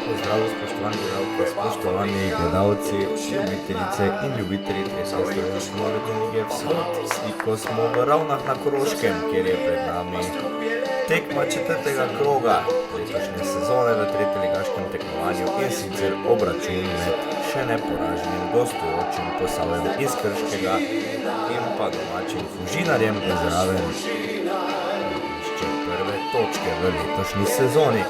Pozdrav, spoštovani gledalke, spoštovani gledalci, ljubitelice in ljubitelji tretje slovenske nogometne lige Vzhod. Ko smo v Ravnah na Koroškem, kjer je pred nami tekma četrtega kroga letošnje sezone v tretjeligaškem tekmovanju, in sicer obračun med še neporaženim gostujočim Posavjem iz Krškega in pa domačim Fužinarjem zraven išče prve točke v letošnji sezoni.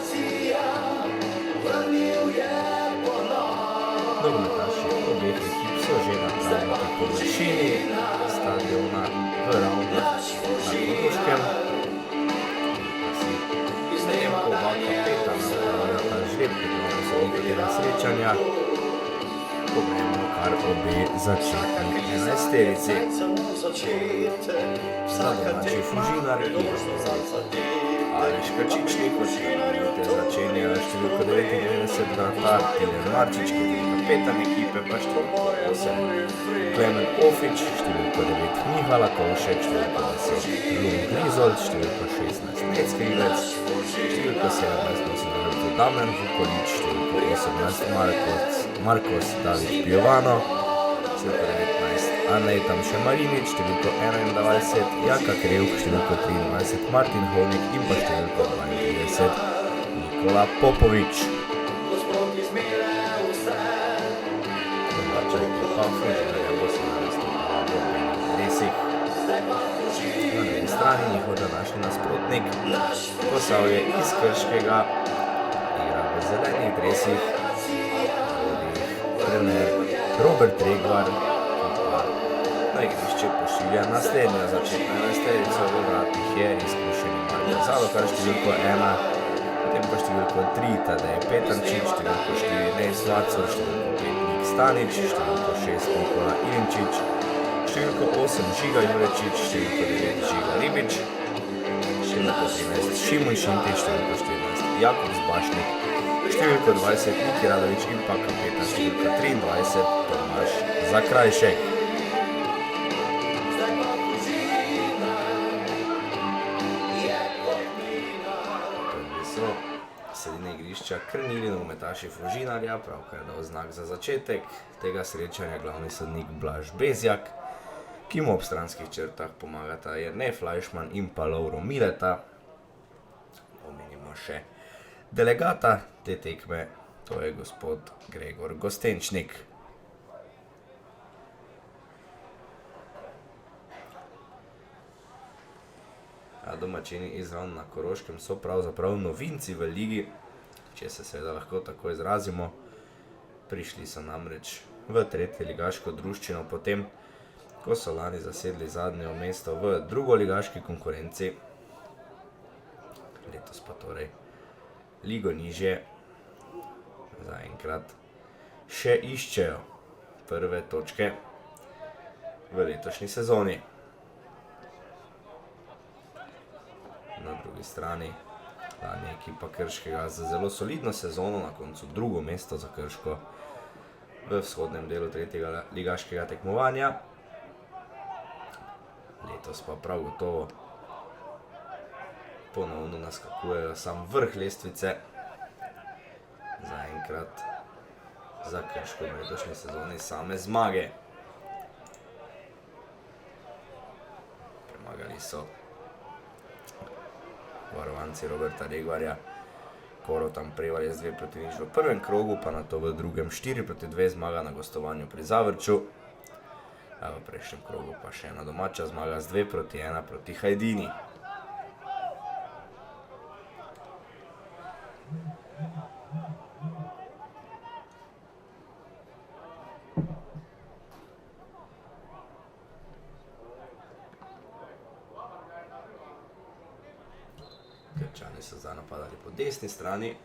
Nogometaši obeh ekip so že na trenutni površini stadiona v Ravnah na Koroškem. Medtem ko oba kapetana upravljata žreb tega srečanja, poglejmo kar obe začetni enajsterici. Za domači Fužinar, Aleš Kačičnik, začenja številko 99 vratar Tilen Marčič, kot je kapetan ekipe, pa številko 8 Klemen Ofič, številko 9 Mihala Kovšek, številko 10 Lun Grizold, številko 16 Neckrivec, številko 17 nosi nagrado Damjan Vukolič, številko 18 Markos David Piovano, številko 19 Anej Tamše Marinič, številko 21 Jaka Krevk, številko 23 Martin Hovnik in pa številko 32 Nikola Popovič. Domača ekipa Fužinarja bo se nastopila v belih dresih. Na drugi strani njihov današnji nasprotnik Posavje iz Krškega igra v zelenih dresih, trener Robert Regvar, na igrišče pošilja naslednjo začetno enajsterico. V vratih je izkušeni Marko Zalokar, številko 1, potem pa številko 3 Tadej Petančič, številko 4 Nejc Vacur, številko 5 Nik Stanič, številko 6 Nikola Ilinčič, številko 8 Žiga Jurečič, številko 9 Žiga Ribič, številko 13 Šimun Šintič, številko 14 Jakub Zbašnik, številko 20 Niki Radovič in pa kapetan številka 23 Tomaž Zakrajšek. Sredine igrišča krnili nogometaši Fužinarja, pravkar je dal znak za začetek tega srečanja glavni sodnik Blaž Bezjak, ki mu ob stranskih črtah pomagata Jernej Flajšman in pa Lovro Mileta. Omenimo še delegata te tekme, to je gospod Gregor Gostenčnik. Domačini iz Ravn na Koroškem so pravzaprav novinci v ligi, če se seveda lahko tako izrazimo. Prišli so namreč v tretjeligaško druščino potem, ko so lani zasedli zadnje mesto v drugoligaški konkurenci. Letos pa torej ligo nižje zaenkrat še iščejo prve točke v letošnji sezoni. Na drugi strani lani ekipa Krškega z zelo solidno sezono, na koncu drugo mesto za Krško v vzhodnem delu tretjega ligaškega tekmovanja. Letos pa prav gotovo ponovno naskakujejo sam vrh lestvice. Zaenkrat za Krško v letošnji sezoni same zmage. Premagali so varovanci Roberta Regvarja Korotan Prevalje z 2-0 v prvem krogu, pa nato v drugem 4-2 zmaga na gostovanju pri Zavrču. V prejšnjem krogu pa še ena domača zmaga z 2-1 proti Hajdini. Krčani so zdaj napadali po desni strani.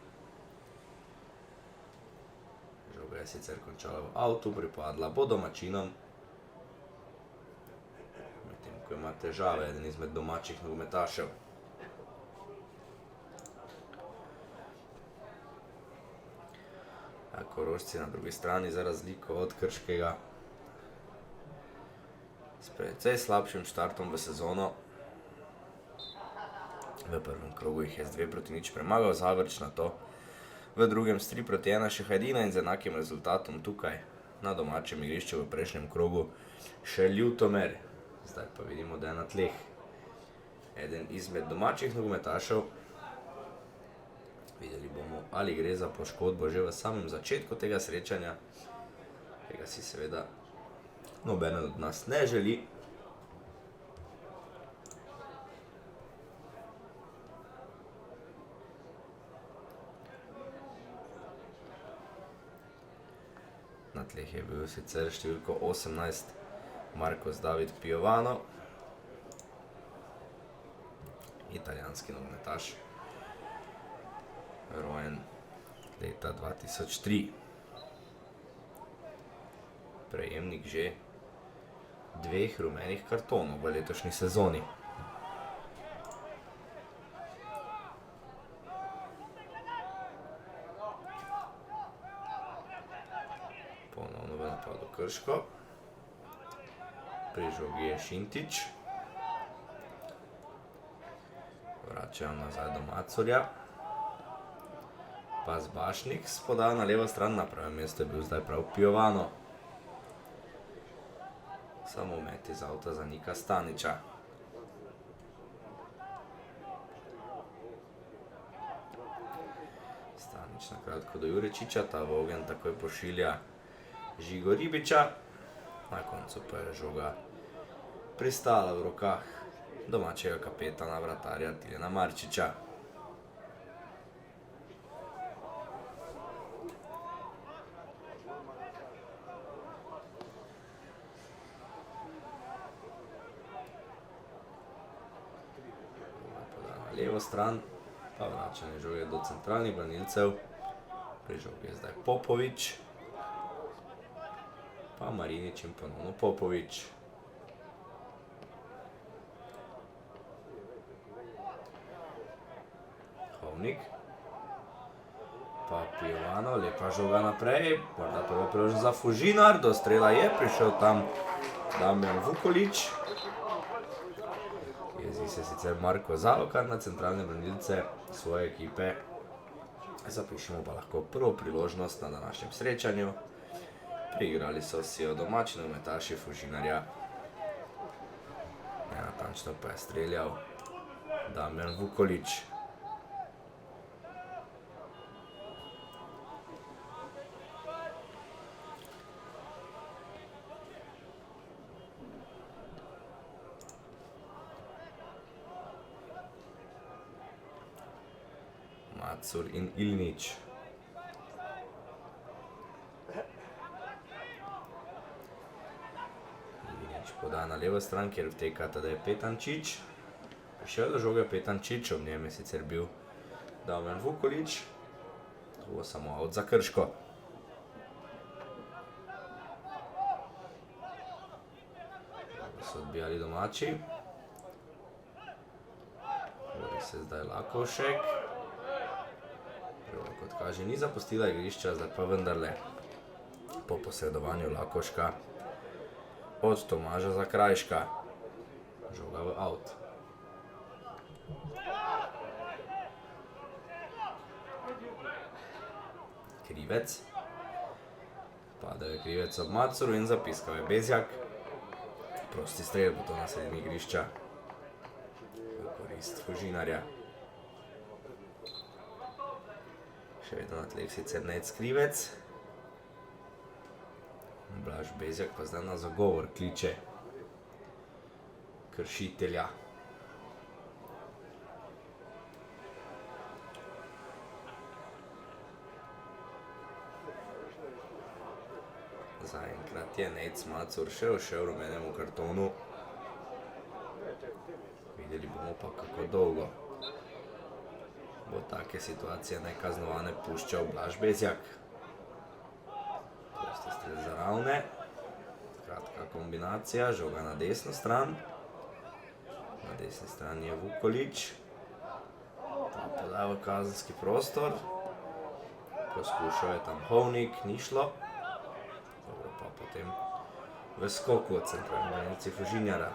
Žoga je sicer končala v avtu, pripadla bo domačinom. Medtem ko ima težave eden izmed domačih nogometašev. Korošci na drugi strani, za razliko od Krškega, s precej slabšim štartom v sezono. V prvem krogu jih je z 2-0 premagal Zavrč, nato v drugem s 3-1 še Hajdina in z enakim rezultatom tukaj na domačem igrišču v prejšnjem krogu še Ljutomer. Zdaj pa vidimo, da je na tleh eden izmed domačih nogometašev. Videli bomo, ali gre za poškodbo že v samem začetku tega srečanja. Tega si seveda nobeden od nas ne želi. Na tleh je bil sicer številko 18 Marcos David Piovano, italijanski nogometaš, rojen leta 2003. Prejemnik že 2 rumenih kartonov v letošnji sezoni. Ponovno v napadu Krško. Pri žogi je Šintič. Vračajo nazaj do Macorja. Pas Bašnik podaja na levo stran, na pravem mestu je bil zdaj prav Piovano. Samo met iz avta za Nika Staniča. Stanič na kratko do Jurečiča, ta v ogenj takoj pošilja Žigo Ribiča. Na koncu pa je žoga pristala v rokah domačega kapetana vratarja Tiljana Marčiča. Na levo stran pa vračanje žoge do centralnih branilcev. Pri žogi je zdaj Popovič. Pa Marinič in ponovno Popovič. Hovnik. Pa Piovano, lepa žoga naprej. Morda prva priložnost za Fužinar, do strela je prišel tam Damjan Vukolič. Jezi se sicer Marko Zalokar na centralne branilce svoje ekipe. Zapišemo pa lahko prvo priložnost na današnjem srečanju. Priigrali so si jo domači nogometaši Fužinarja. Nenatančno pa je streljal Damjan Vukolič. Macur in Ilnič. Podaja na levo stran, kjer vteka tedaj Petančič. Prišel do žoge Petančič, ob njem je sicer bil Damjan Vukolič. Zelo samo out za Krško. So odbijali domači. Bori se zdaj Lakovšek. Prvo, kot kaže, ni zapustila igrišča, zdaj pa vendarle po posredovanju Lakovška od Tomaža Zakrajška. Žoga v out. Krivec. Padel je Krivec ob Macuru in zapiskal je Bezjak. Prosti strel bo to na sredini igrišča. V korist Fužinarja. Še vedno na tleh sicer Nec Krivec. Blaž Bezjak pa zdaj na zagovor kliče kršitelja. Zaenkrat je Nec Macur še v rumenemu kartonu. Videli bomo pa, kako dolgo bo take situacije nekaznovane puščal Blaž Bezjak. Prosti strel za Ravne. Kratka kombinacija, žoga na desno stran. Na desni strani je Vukolič. Ta podaja v kazenski prostor. Poskušal je tam Hovnik, ni šlo. Dobro pa potem v skoku od centralni branilci Fužinjara.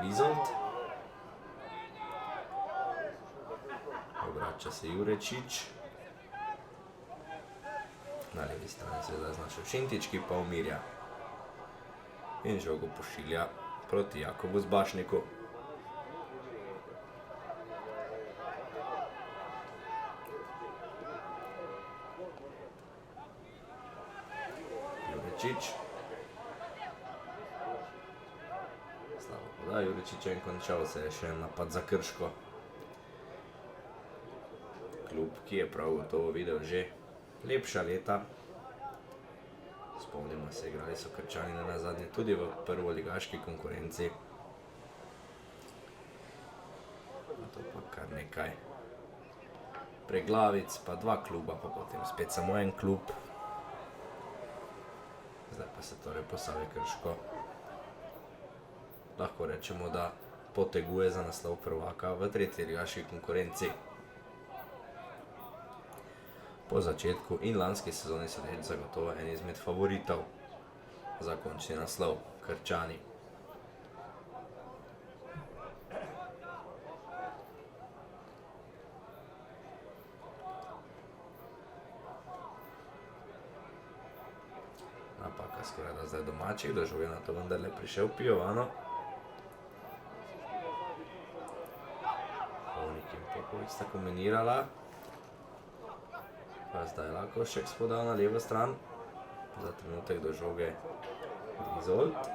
Rizolt. Obrača se Jurečič. Na levi strani se zdaj znašel Šintič, ki pa umirja. In žogo pošilja proti Jakobu Zbašniku. Jurečič. Slabo poda, Jurečič je končal, se je še napad za Krško. Klub, ki je prav gotovo videl že lepša leta. Spomnimo se, igrali so Krčani nazadnje tudi v prvoligaški konkurenci. To pa kar nekaj preglavic, pa 2 kluba, pa potem spet samo en klub. Zdaj pa se torej Posavje Krško lahko rečemo, da poteguje za naslov prvaka v tretji ligaški konkurenci. Po začetku in lanski sezoni so reč zagotovo en izmed favoritov za končni naslov, Krčani. Napaka skoraj da zdaj domačih, da žal je na to vendarle prišel Pijovano. Hovnik in Popovič sta kombinirala. Pa zdaj Lakovšek spodal na levo stran. Za trenutek do žoge Rizolt.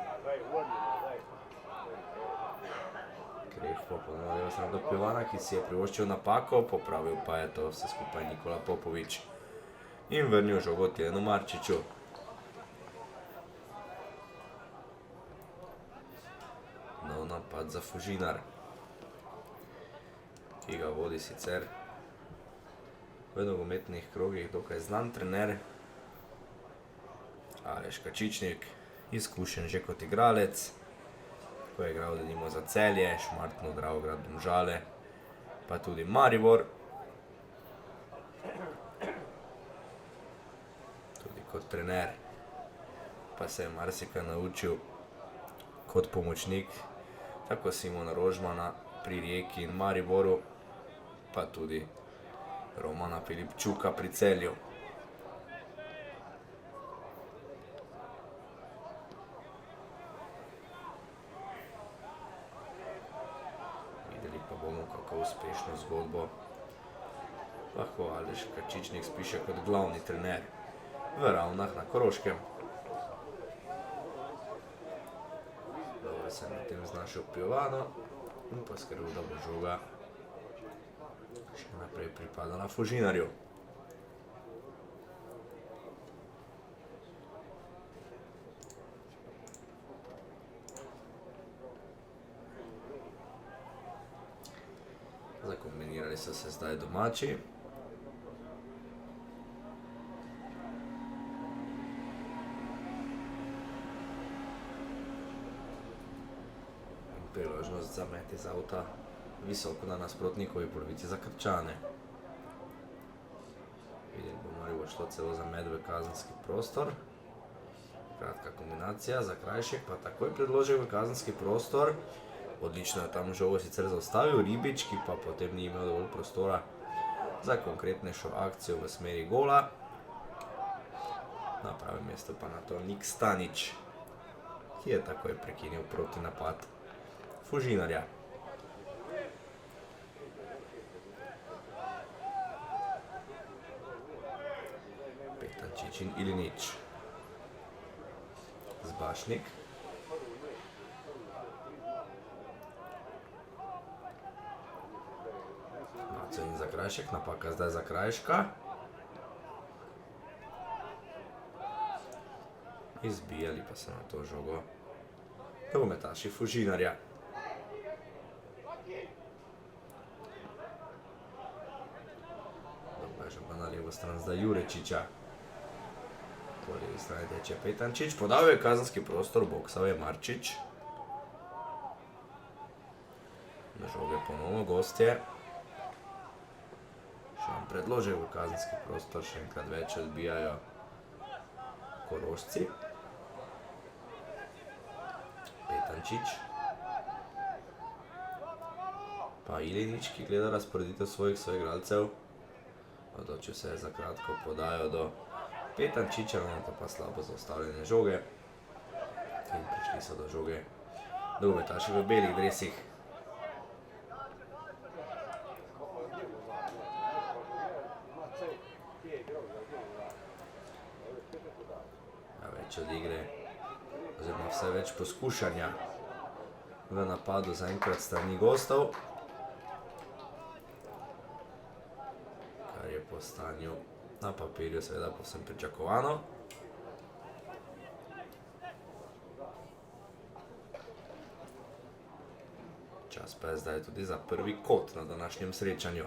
Kreh pa ponovno na levo stran do Pijovana, ki si je privoščil napako, popravil pa je to vse skupaj Nikola Popovič. In vrnil žogo Tilenu Marčiču. Nov napad za Fužinar, ki ga vodi sicer v nogometnih krogih dokaj znan trener Aleš Kačičnik, izkušen že kot igralec, ko je igral denimo za Celje, Šmartno, Dravograd, Domžale, pa tudi Maribor. Tudi kot trener pa se je marsikaj naučil kot pomočnik, tako Simona Rožmana pri Rijeki in Mariboru, pa tudi Romana Filipčuka pri Celju. Videli pa bomo, kako uspešno zgodbo lahko Aleš Kačičnik spiše kot glavni trener v Ravnah na Koroškem. Dobro se je na tem znašel Pijovano in poskrbel, da bo žoga še naprej pripadala Fužinarju. Zakombinirali so se zdaj domači. Priložnost za met iz avta visoko na nasprotnikovi polovici za Krčane. Videli bomo, ali bo šlo celo za met v kazenski prostor. Kratka kombinacija, Zakrajšek pa takoj predložil v kazenski prostor. Odlično je tam žogo sicer zaustavil Ribič, ki pa potem ni imel dovolj prostora za konkretnejšo akcijo v smeri gola. Na pravem mestu pa na to Nik Stanič, ki je takoj prekinil proti napad Fužinarja. Petančič in Ilinič. Zbašnik. Maco in Zakrajšek, napaka zdaj Zakrajška. Izbijali pa so na to žogo nogometaši Fužinarja. Dobra žoga na levo stran zdaj Jurečiča. Po levi strani teče Petančič, podal je kazenski prostor, boksal je Marčič. Na žoge ponovno gostje. Še vam predložil v kazenski prostor, še enkrat več odbijajo Korošci. Petančič. Pa Ilinič, ki gleda razporeditev svojih soigralcev. Odločil se je za kratko podajo do Petančiča, to pa slabo zaustavljene žoge. In prišli so do žoge nogometaši v belih dresih. Več od igre, oziroma vse več poskušanja v napadu zaenkrat strani gostov, kar je po stanju na papirju seveda povsem pričakovano. Čas pa je zdaj tudi za prvi kot na današnjem srečanju.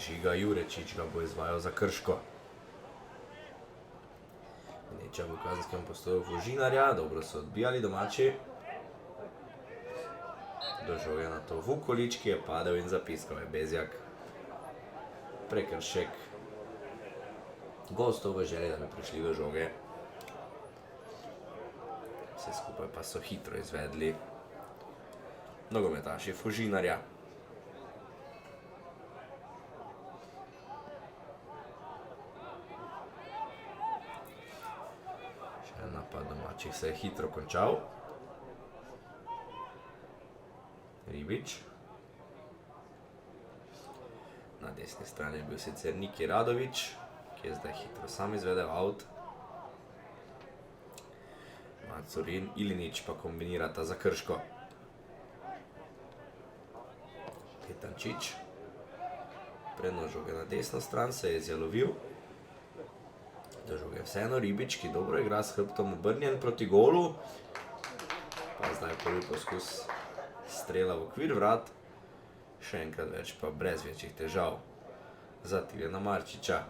Žiga Jurečič ga bo izvajal za Krško. Neča v kazenskem prostoru Fužinarja, dobro so odbijali domači. Do žoge na to Vukolič, ki je padel in zapiskal je Bezjak. Prekršek gostov v želji, da bi prišli do žoge. Vse skupaj pa so hitro izvedli nogometaši Fužinarja. Napad domačih se je hitro končal. Ribič. Na desni strani je bil sicer Niki Radovič, ki je zdaj hitro sam izvedel out. Macurin, Ilinič pa kombinirata za Krško. Petančič. Predno žoge na desno stran se je izjalovil. Do žoge vseeno Ribič, ki dobro igra s hrbtom obrnjen proti golu. Pa zdaj prvi poskus strela v okvir vrat. Še enkrat več pa brez večjih težav za Tiljana Marčiča.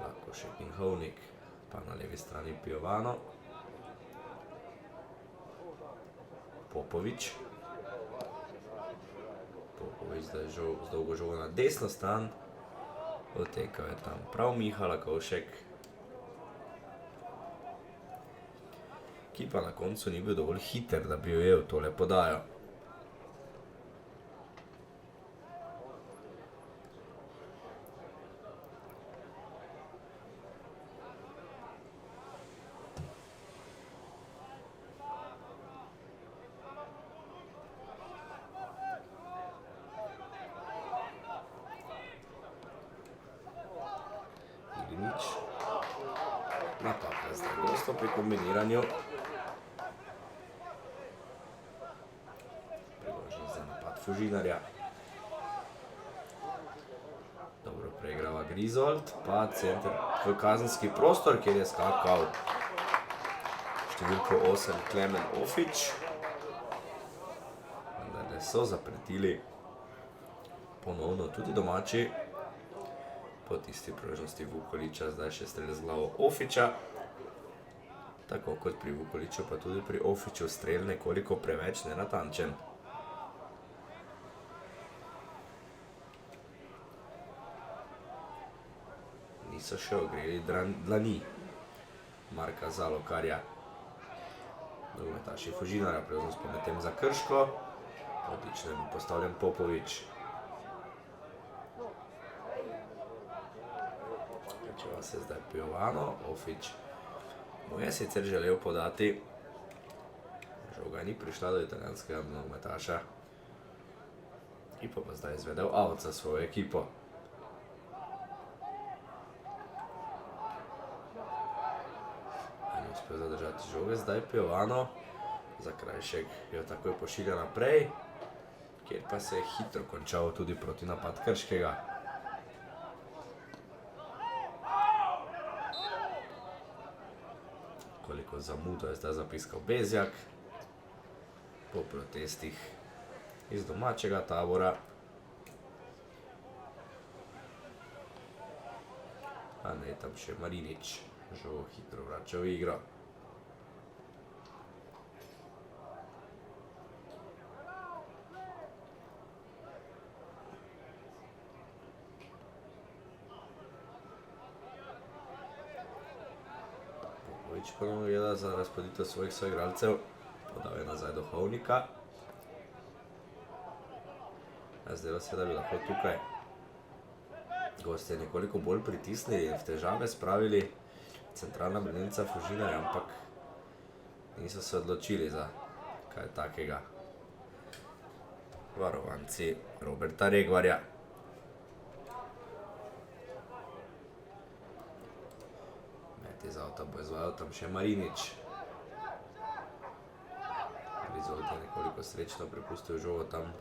Lakošek in Hovnik, pa na levi strani Piovano. Popovič. Popovič zdaj z dolgo žogo na desno stran. Odtekal je tam prav Miha Lakovšek, ki pa na koncu ni bil dovolj hiter, da bi ujel tole podajo. Ilinič. Napaka zdaj gostov pri kombiniranju. Priložnost za napad Fužinarja. Dobro preigrava Grizold, pa center v kazenski prostor, kjer je skakal številko 8 Klemen Ofič. Vendar so zapretili ponovno tudi domači. Po tisti priložnosti Vukoliča zdaj še strel z glavo Ofiča. Tako kot pri Vukoliču, pa tudi pri Ofiču strel nekoliko preveč nenatančen. Niso še ogreli dlani Marka Zalokarja. Nogometaši Fužinarja, priložnost pa medtem za Krško. Odlično je bil postavljen Popovič. Čeva se zdaj Piovano, Ofič mu je sicer želel podati. Žoga ni prišla do italijanskega nogometaša. Ekipa pa zdaj izvedel out za svojo ekipo. Ni uspel zadržati žoge, zdaj Piovano. Zakrajšek jo takoj pošilja naprej, kjer pa se je hitro končal tudi proti napad Krškega. Koliko zamudo je zdaj zapiskal Bezjak po protestih iz domačega tabora. A ne, tam še Marinič žogo hitro vrača v igro. Ilić ponovno gleda za razporeditev svojih soigralcev. Podal je nazaj do Hovnika. Zdelo se, da bi lahko tukaj gostje nekoliko bolj pritisnili in v težave spravili centralna branilca Fužinarja, ampak niso se odločili za kaj takega. Varovanci Roberta Regvarja. Met iz avta bo izvajal tam še Marinič. Grizold je nekoliko srečno prepustil žogo tam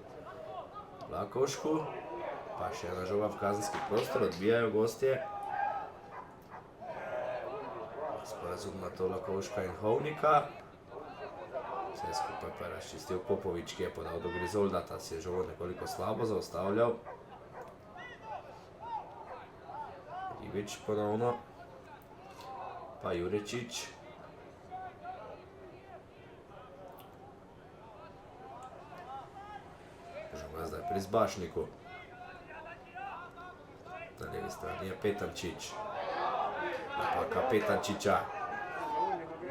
Lakošku. Pa še ena žoga v kazenski prostor, odbijajo gostje. Sporazum na to Lakoška in Hovnika. Vse skupaj pa je razčistil Popovič, ki je podal do Grizolda, ta si je žogo nekoliko slabo zaustavljal. Ribič ponovno. Pa Jurečič. Žoga zdaj pri Zbašniku. Na levi strani je Petančič. Napaka Petančiča.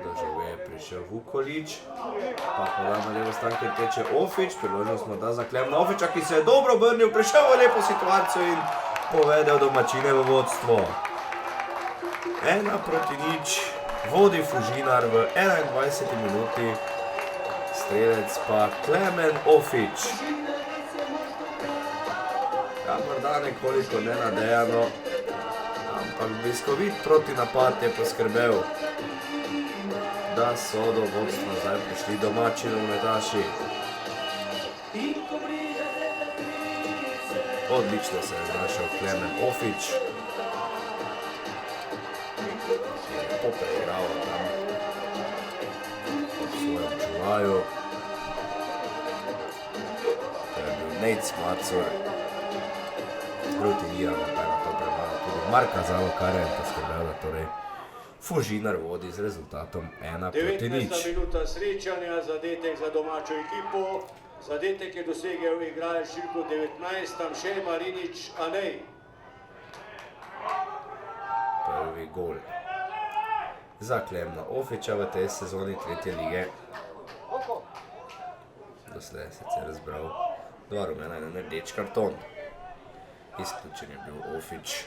Do žoge je prišel Vukolič. Pa poda na levo stran, kjer teče Ofič. Priložnost morda za Klemna Ofiča, ki se je dobro obrnil, prišel v lepo situacijo in povedel domačine v vodstvo. 1:0 vodi Fužinar v 21. minuti. Strelec pa Klemen Ofič. Morda nekoliko nenadejano, ampak bliskovit protinapad je poskrbel, da so do vodstva zdaj prišli domači nogometaši. Odlično se je znašel Klemen Ofič, ki je lepo preigral tam ob svojem čuvaju. To je bil Nejc Macur. Rutinirano pa je na to premagal tudi Marka Zalokarja in poskrbel, da torej Fužinar vodi z rezultatom 1:0. 19. minuta srečanja, zadetek za domačo ekipo. Zadetek je dosegel igralec številko 19, še Marinič Anej. Prvi gol za Klemna Ofiča v tej sezoni 3. lige. Doslej je sicer zbral 2 rumena in 1 rdeč karton. Izključen je bil Ofič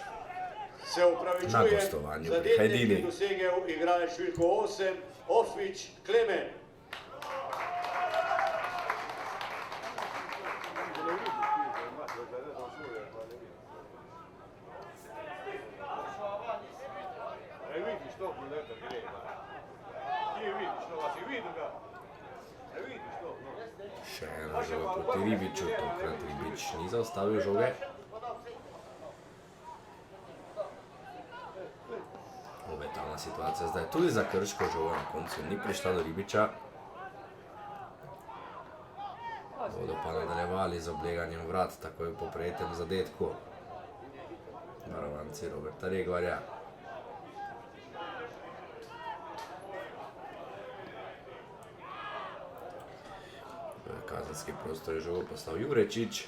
na gostovanju pri Hajdini. Zadetek je dosegel igralec številko 8, Ofič Klemen. Še ena žoga proti Ribiču, tokrat Ribič ni zaustavil žoge. Obetavna situacija zdaj tudi za Krško, žoga na koncu ni prišla do Ribiča. Bodo pa nadaljevali z obleganjem vrat, takoj po prejetem zadetku. Varovanci Roberta Regvarja. Kazenski prostor je žogo poslal Jurečič.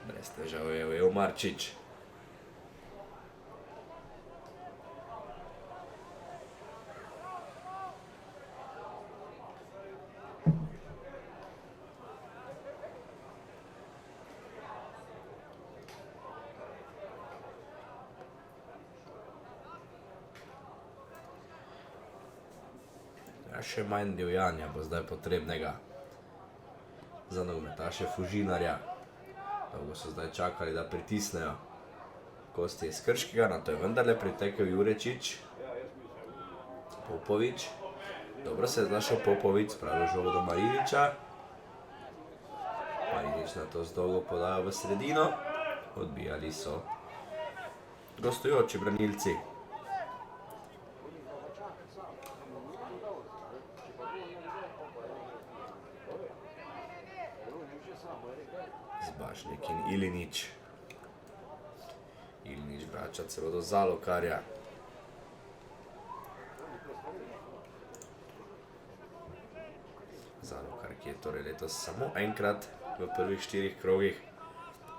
Brez težav je ujel Marčič. Še manj divjanja bo zdaj potrebnega za nogometaše Fužinarja. Dolgo so zdaj čakali, da pritisnejo gostje iz Krškega, na to je vendarle pritekel Jurečič. Popovič. Dobro se je znašel Popovič, spravil žogo do Mariniča. Marinič na to z dolgo podajo v sredino. Odbijali so gostujoči branilci. Zbašnik in Ilinič. Ilinič vrača celo do Zalokarja. Zalokar, ki je torej letos samo enkrat v prvih 4 krogih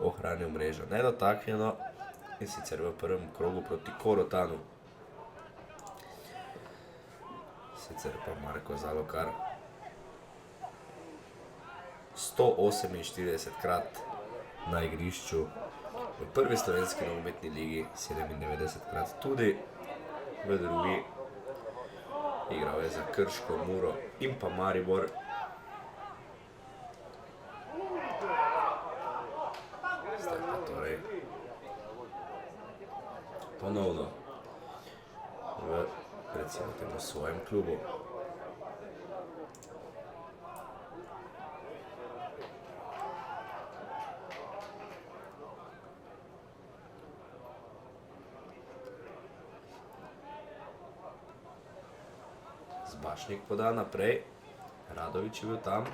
ohranil mrežo nedotaknjeno, in sicer v prvem krogu proti Korotanu. Sicer pa Marko Zalokar 148 krat na igrišču, v prvi slovenski nogometni ligi 97 krat, tudi v drugi. Igral je za Krško, Muro in pa Maribor. Zdaj pa torej ponovno v, recimo temu, svojem klubu. Zbašnik poda naprej, Radović je bil tam,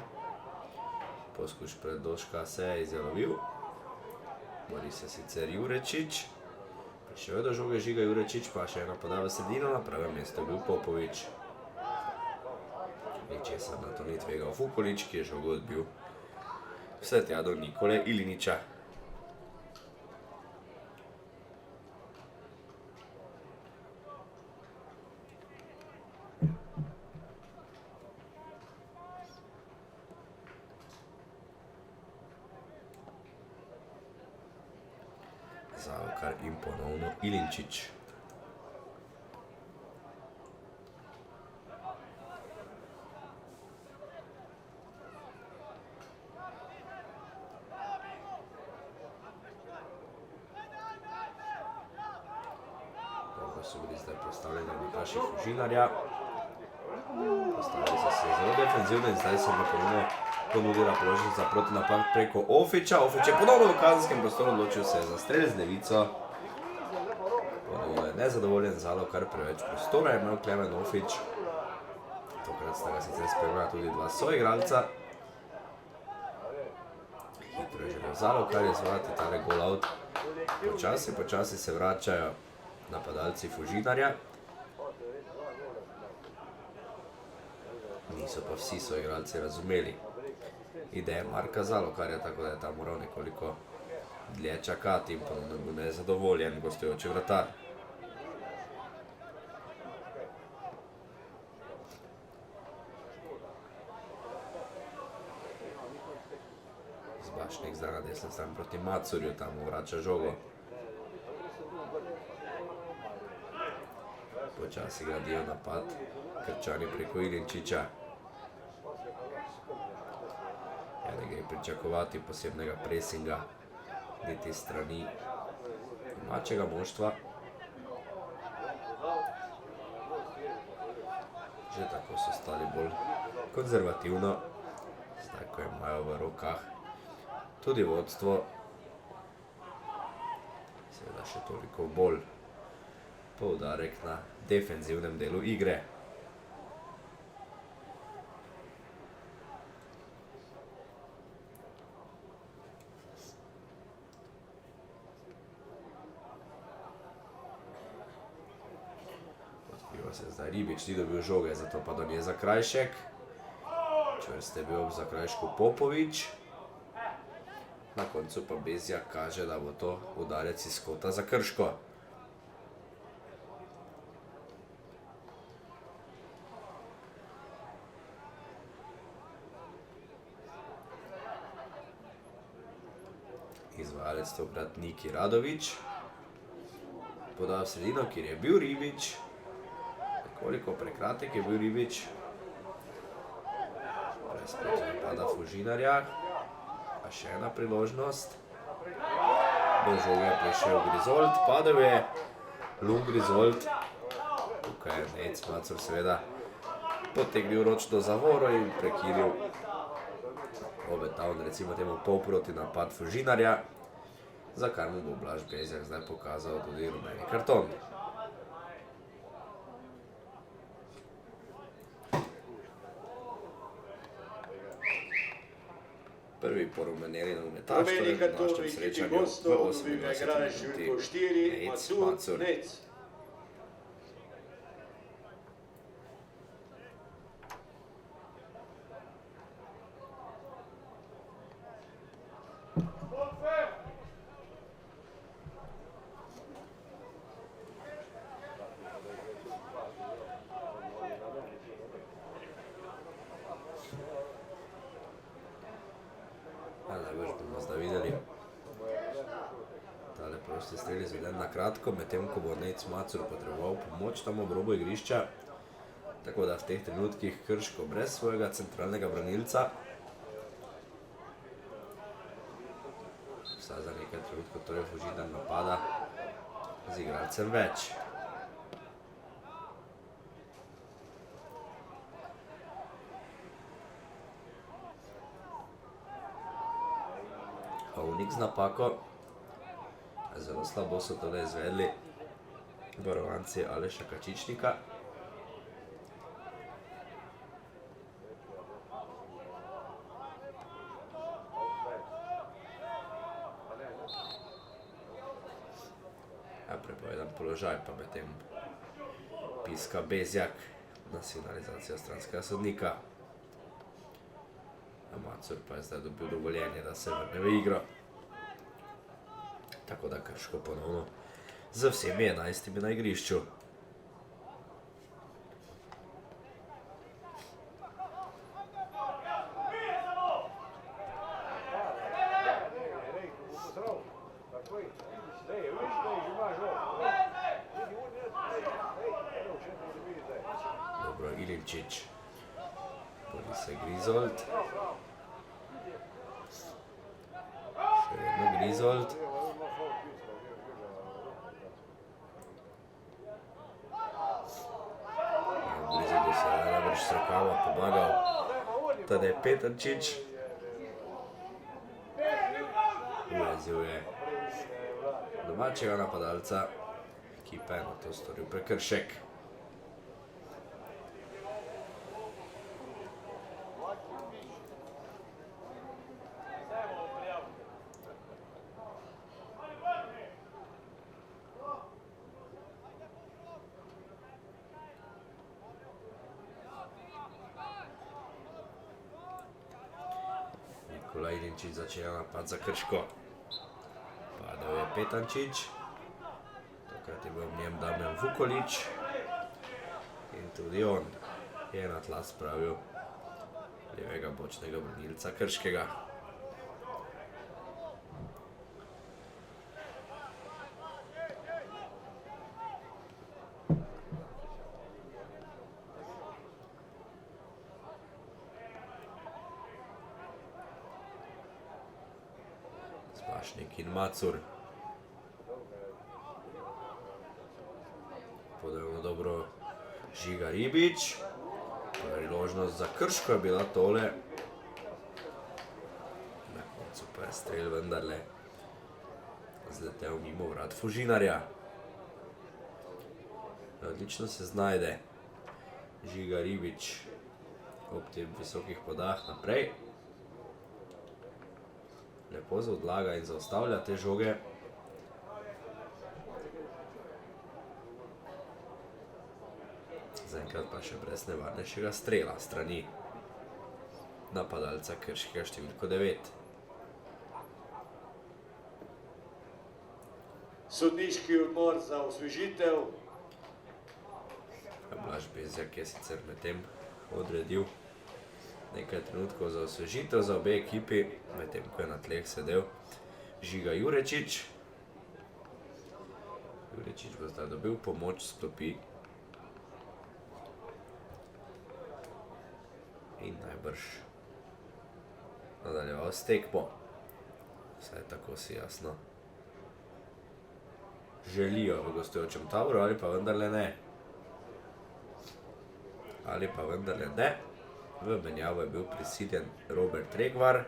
poskuš predložka se je izjalovil, bori se sicer Jurečič, prišel je do žoge Žiga Jurečič, pa še ena poda v sredino, na pravem mestu bil Popovič. Ničesar na to ni tvegal Fukolič, ki je žogo odbil vse tja do Nikole Iliniča. Zalokar in ponovno Ilinčič. Dobro so bili zdaj postavljeni odikaši Fužinarja. Postavili so se zelo defenzivno in zdaj se bo ponovno ponudila priložnost za protinapad preko Ofiča. Ofič je ponovno v kazenskem prostoru, odločil se za strel z levico. Ponovno je nezadovoljen, Zalokar preveč prostora je imel Klemen Ofič. Tokrat sta ga sicer spremljala tudi dva soigralca. Hitro je želel Zalokar izvajati tale gol out. Počasi se vračajo napadalci Fužinarja. Niso pa vsi soigralci razumeli ideje Marka Zalokarja, tako da je tam moral nekoliko dlje čakati in ponovno bil nezadovoljen gostujoči vratar. Zbašnik zdaj na desni strani proti Macurju, tam mu vrača žogo. Počasi gradijo napad Krčani preko Ilinčiča. Ne gre pričakovati posebnega presinga niti strani domačega moštva. Že tako so stali bolj konzervativno, zdaj ko imajo v rokah tudi vodstvo, seveda še toliko bolj poudarek na defenzivnem delu igre. Se zdaj Ribič ni dobil žoge, zato pa do nje Zakrajšek. Čvrst je bil ob Zakrajšku Popovič. Na koncu pa Bezjak kaže, da bo to udarec iz kota za Krško. Izvajalec tokrat Niki Radović. Podal v sredino, kjer je bil Ribič. Koliko prekratek je bil Ribič. Spet napada Fužinarja. Pa še ena priložnost. Do žoge je prišel Grizold. Padel je Lung Grizold. Tukaj je Nec Macur seveda potegnil ročno zavoro in prekinil obetavn, recimo temu polproti napad Fužinarja, za kar mu bo Blaž Bezjak zdaj pokazal tudi rumeni karton. Prvi porumenjeni nogometaš, torej v našem srečanju v 28. minuti Nec Macur. Najbrž bomo zdaj videli. Tale prosti strel izveden na kratko, medtem ko bo Nec Macur potreboval pomoč tam ob robu igrišča. Tako da v teh trenutkih Krško brez svojega centralnega branilca. Vsaj za nekaj trenutkov torej Fužinar napada z igralcem več. Havnik z napako. Zelo slabo so tole izvedli varovanci Aleša Kačičnika. Prepovedan položaj, pa medtem piska Bezjak na signalizacijo stranskega sodnika. Macur pa je zdaj dobil dovoljenje, da se vrne v igro. Tako da Krško ponovno z vsemi 11 na igrišču. Dobro, Ilinčić. Bori se Grizold. Še vedno Grizold. Grizoldu se je najbrž s rokava pomagal Tadej Petančič. Uvezil je domačega napadalca ekipe, na to storil prekršek. Nikola Ilinčić začenja napad za Krško. Padal je Petančič. Takrat je bil v njem Damjan Vukolić. In tudi on je na tla spravil levega bočnega branilca Krškega. Spašnik in Macur. Podajamo dobro Žiga Ribič. Priložnost za Krško je bila tole. Na koncu pa je strel vendarle zletel mimo vrat Fužinarja. Odlično se znajde Žiga Ribič ob tem visokih podah naprej. Lepo zaodlaga in zaustavlja te žoge. Zaenkrat pa še brez nevarnejšega strela strani napadalca Krškega številko 9. Sodniški odmor za osvežitev. Blaž Bezjak je sicer medtem odredil nekaj trenutkov za osvežitev za obe ekipi, medtem ko je na tleh sedel Žiga Jurečič. Jurečič bo zdaj dobil pomoč s klopi in najbrž nadaljeval s tekmo. Vsaj tako si jasno želijo v gostujočem taboru, ali pa vendarle ne. Ali pa vendarle ne. V menjavo je bil prisiljen Robert Tregvar.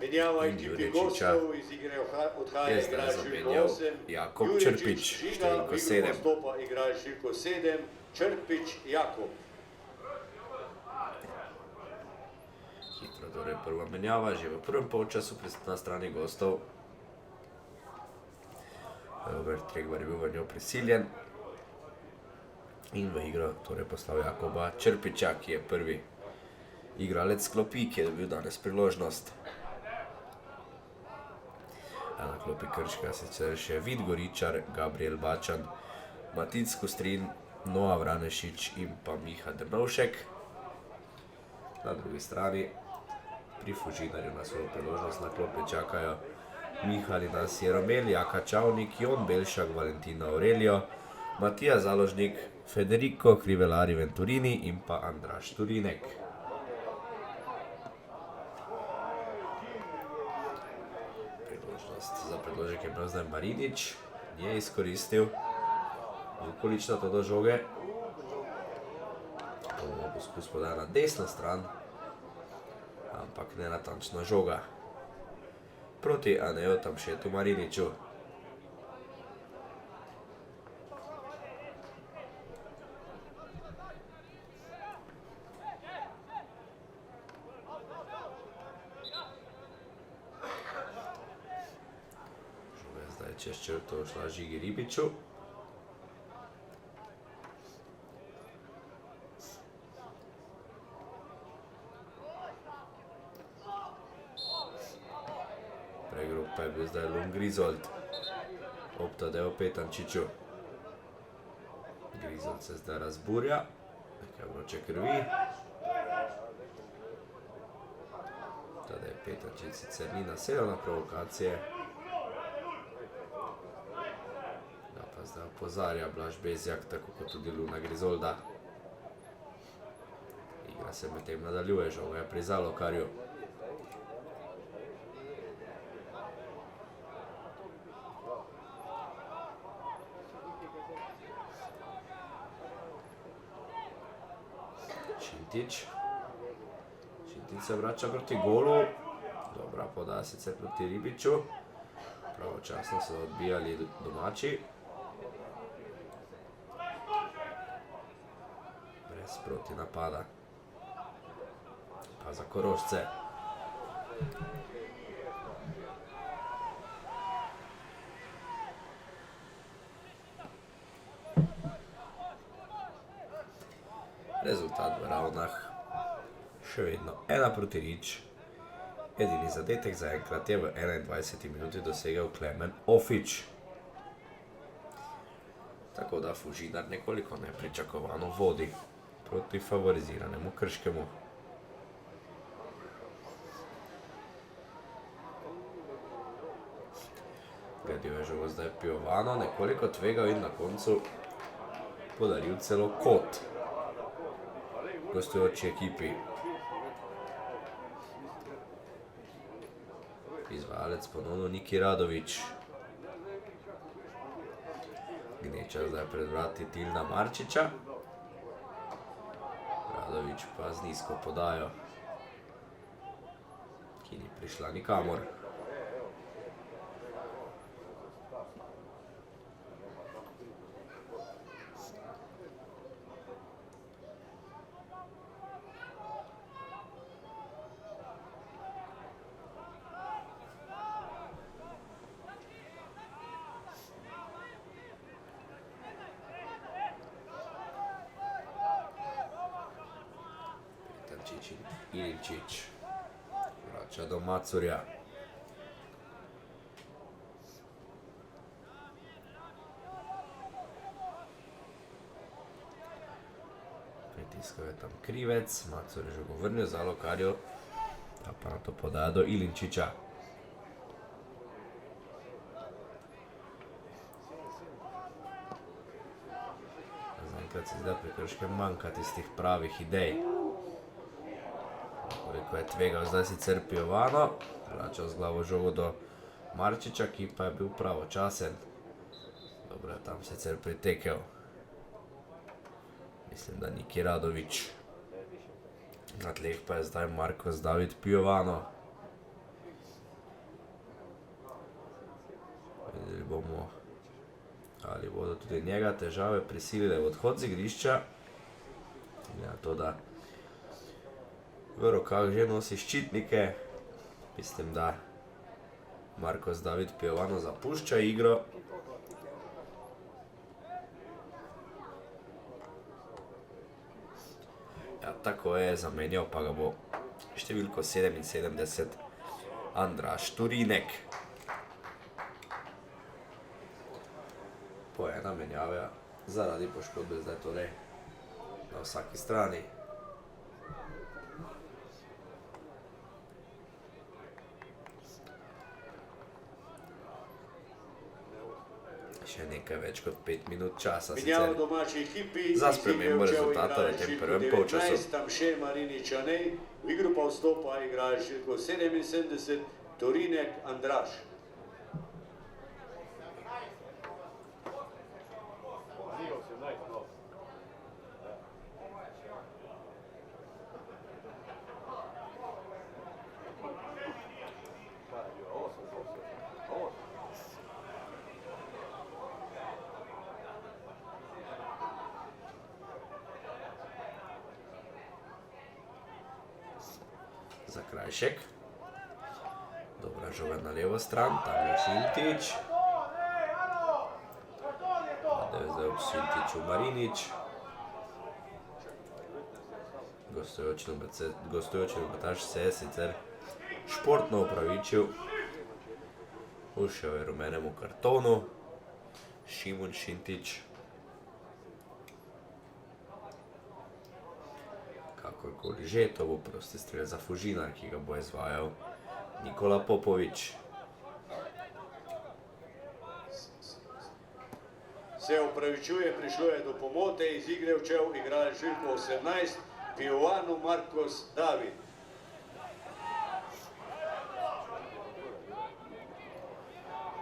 Menjava ekipi gostov iz igre odhaja igralec številko 8. Jakob Črpič, številko 7. Nastopa igralec številko 7, Črpič Jakob. Hitro torej prva menjava, že v prvem polčasu na strani gostov. Robert Tregvar je bil v njo prisiljen. In v igro torej poslal Jakoba Črpiča, ki je prvi igralec klopi, ki je dobil danes priložnost. Na klopi Krškega sicer še Vid Goričar, Gabriel Bačan, Matic Kustrin, Noa Vranešič in pa Miha Drnovšek. Na drugi strani Pri Fužinarju na svojo priložnost na klopi čakajo Mihali Nas Jeromel, Jaka Čavnik, Jon Belšak, Valentina Aurelio, Matija Založnik, Federico Crivellari Venturini in pa Andraž Turinek. Priložnost za predložek je imel zdaj Marinič, nije izkoristil. Vukolič na to do žoge. Poskus podaja na desno stran, ampak ne natančna žoga. Proti Aneju Tamšetu Mariniču. Žoga je zdaj čez črto šla Žigi Ribiču. Pregrub pa je bil zdaj Lund Grizold. Ob Tadeu Petančiču. Grizold se zdaj razburja. Nekaj vroče krvi. Tadej Petančič sicer ni nasedel na provokacije. Da pa zdaj opozarja Blaž Bezjak, tako kot tudi Luna Grizolda. Igra se medtem nadaljuje, žoga je pri Zalokarju. Šintič se vrača proti golu. Dobra podaja sicer proti Ribiču. Pravočasno so odbijali domači. Brez proti napada. Pa za Korošce. Rezultat v Ravnah še vedno 1-0. Edini zadetek zaenkrat je v 21. minuti dosegel Klemen Ofič. Tako da Fužinar nekoliko nepričakovano vodi proti favoriziranemu Krškemu. Gledil je žogo zdaj Piovano, nekoliko tvegal in na koncu podaril celo kot gostujoči ekipi. Izvajalec ponovno Niki Radović. Gneča zdaj pred vrati Tilna Marčiča. Radović pa z nizko podajo, ki ni prišla nikamor. Ilinčić vrača do Macurja. Pritiskal je tam Krivec, Macur je žogo vrnil Zalokarju, pa na to podaja do Ilinčića. Zaenkrat se zdi, pri Krškem manjka tistih pravih idej. Koliko je tvegal zdaj sicer Piovano, vračal z glavo žogo do Marčiča, ki pa je bil pravočasen. Dobro je tam sicer pritekel. Mislim, da Niki Radović. Na tleh pa je zdaj Marcos David Piovano. Videli bomo, ali bodo tudi njega težave prisilile v odhod z igrišča. Ja, to da v rokah že nosi ščitnike. Mislim, da Marcos David Piovano zapušča igro. Ja, tako je, zamenjal pa ga bo številko 77 Andraž Turinek. Po ena menjava zaradi poškodbe zdaj torej na vsaki strani. nekaj več kot 5 minut časa. Menjava Sicer domači ekipi. za spremembo rezultata v tem prvem polčasu. 19. Še Marinič Anej, v igro pa vstopa igralec številko 77, Torinek Andraž. Zakrajšek. Dobra žoga na levo stran, tam je Šintič. Padejo zdaj ob Šintiču Marinič. Gostujoči nogometaš se je sicer športno opravičil. Ušel je rumenemu kartonu. Šimon Šintič. Kakorkoli že, to bo prosti strel za Fužinar, ki ga bo izvajal Nikola Popovič. Se opravičuje, prišlo je do pomote, iz igre včel igralec številko 18, Pijovano Markos David.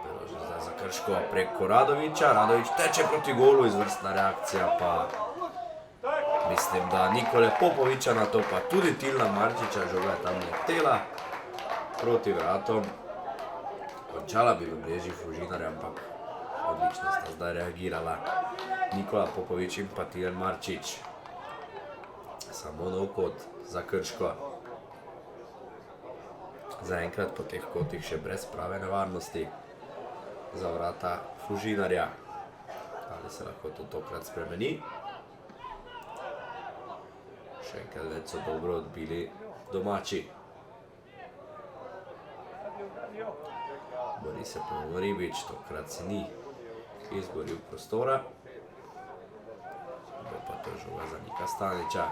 Priložnost zdaj za Krško preko Radoviča. Radovič teče proti golu, izvrstna reakcija pa mislim, da Nikole Popoviča, na to pa tudi Tilna Marčiča, žoga je tam letela proti vratom. Končala bi v mreži Fužinarja, ampak odlično sta zdaj reagirala Nikola Popovič in pa Tilen Marčič. Samo nov kot za Krško. Zaenkrat po teh kotih še brez prave nevarnosti za vrata Fužinarja. Ali se lahko to tokrat spremeni? Še enkrat več so dobro odbili domači. Bori se ponovno Ribič, tokrat se ni izboril prostora. Bo pa to žoga za Nika Staniča.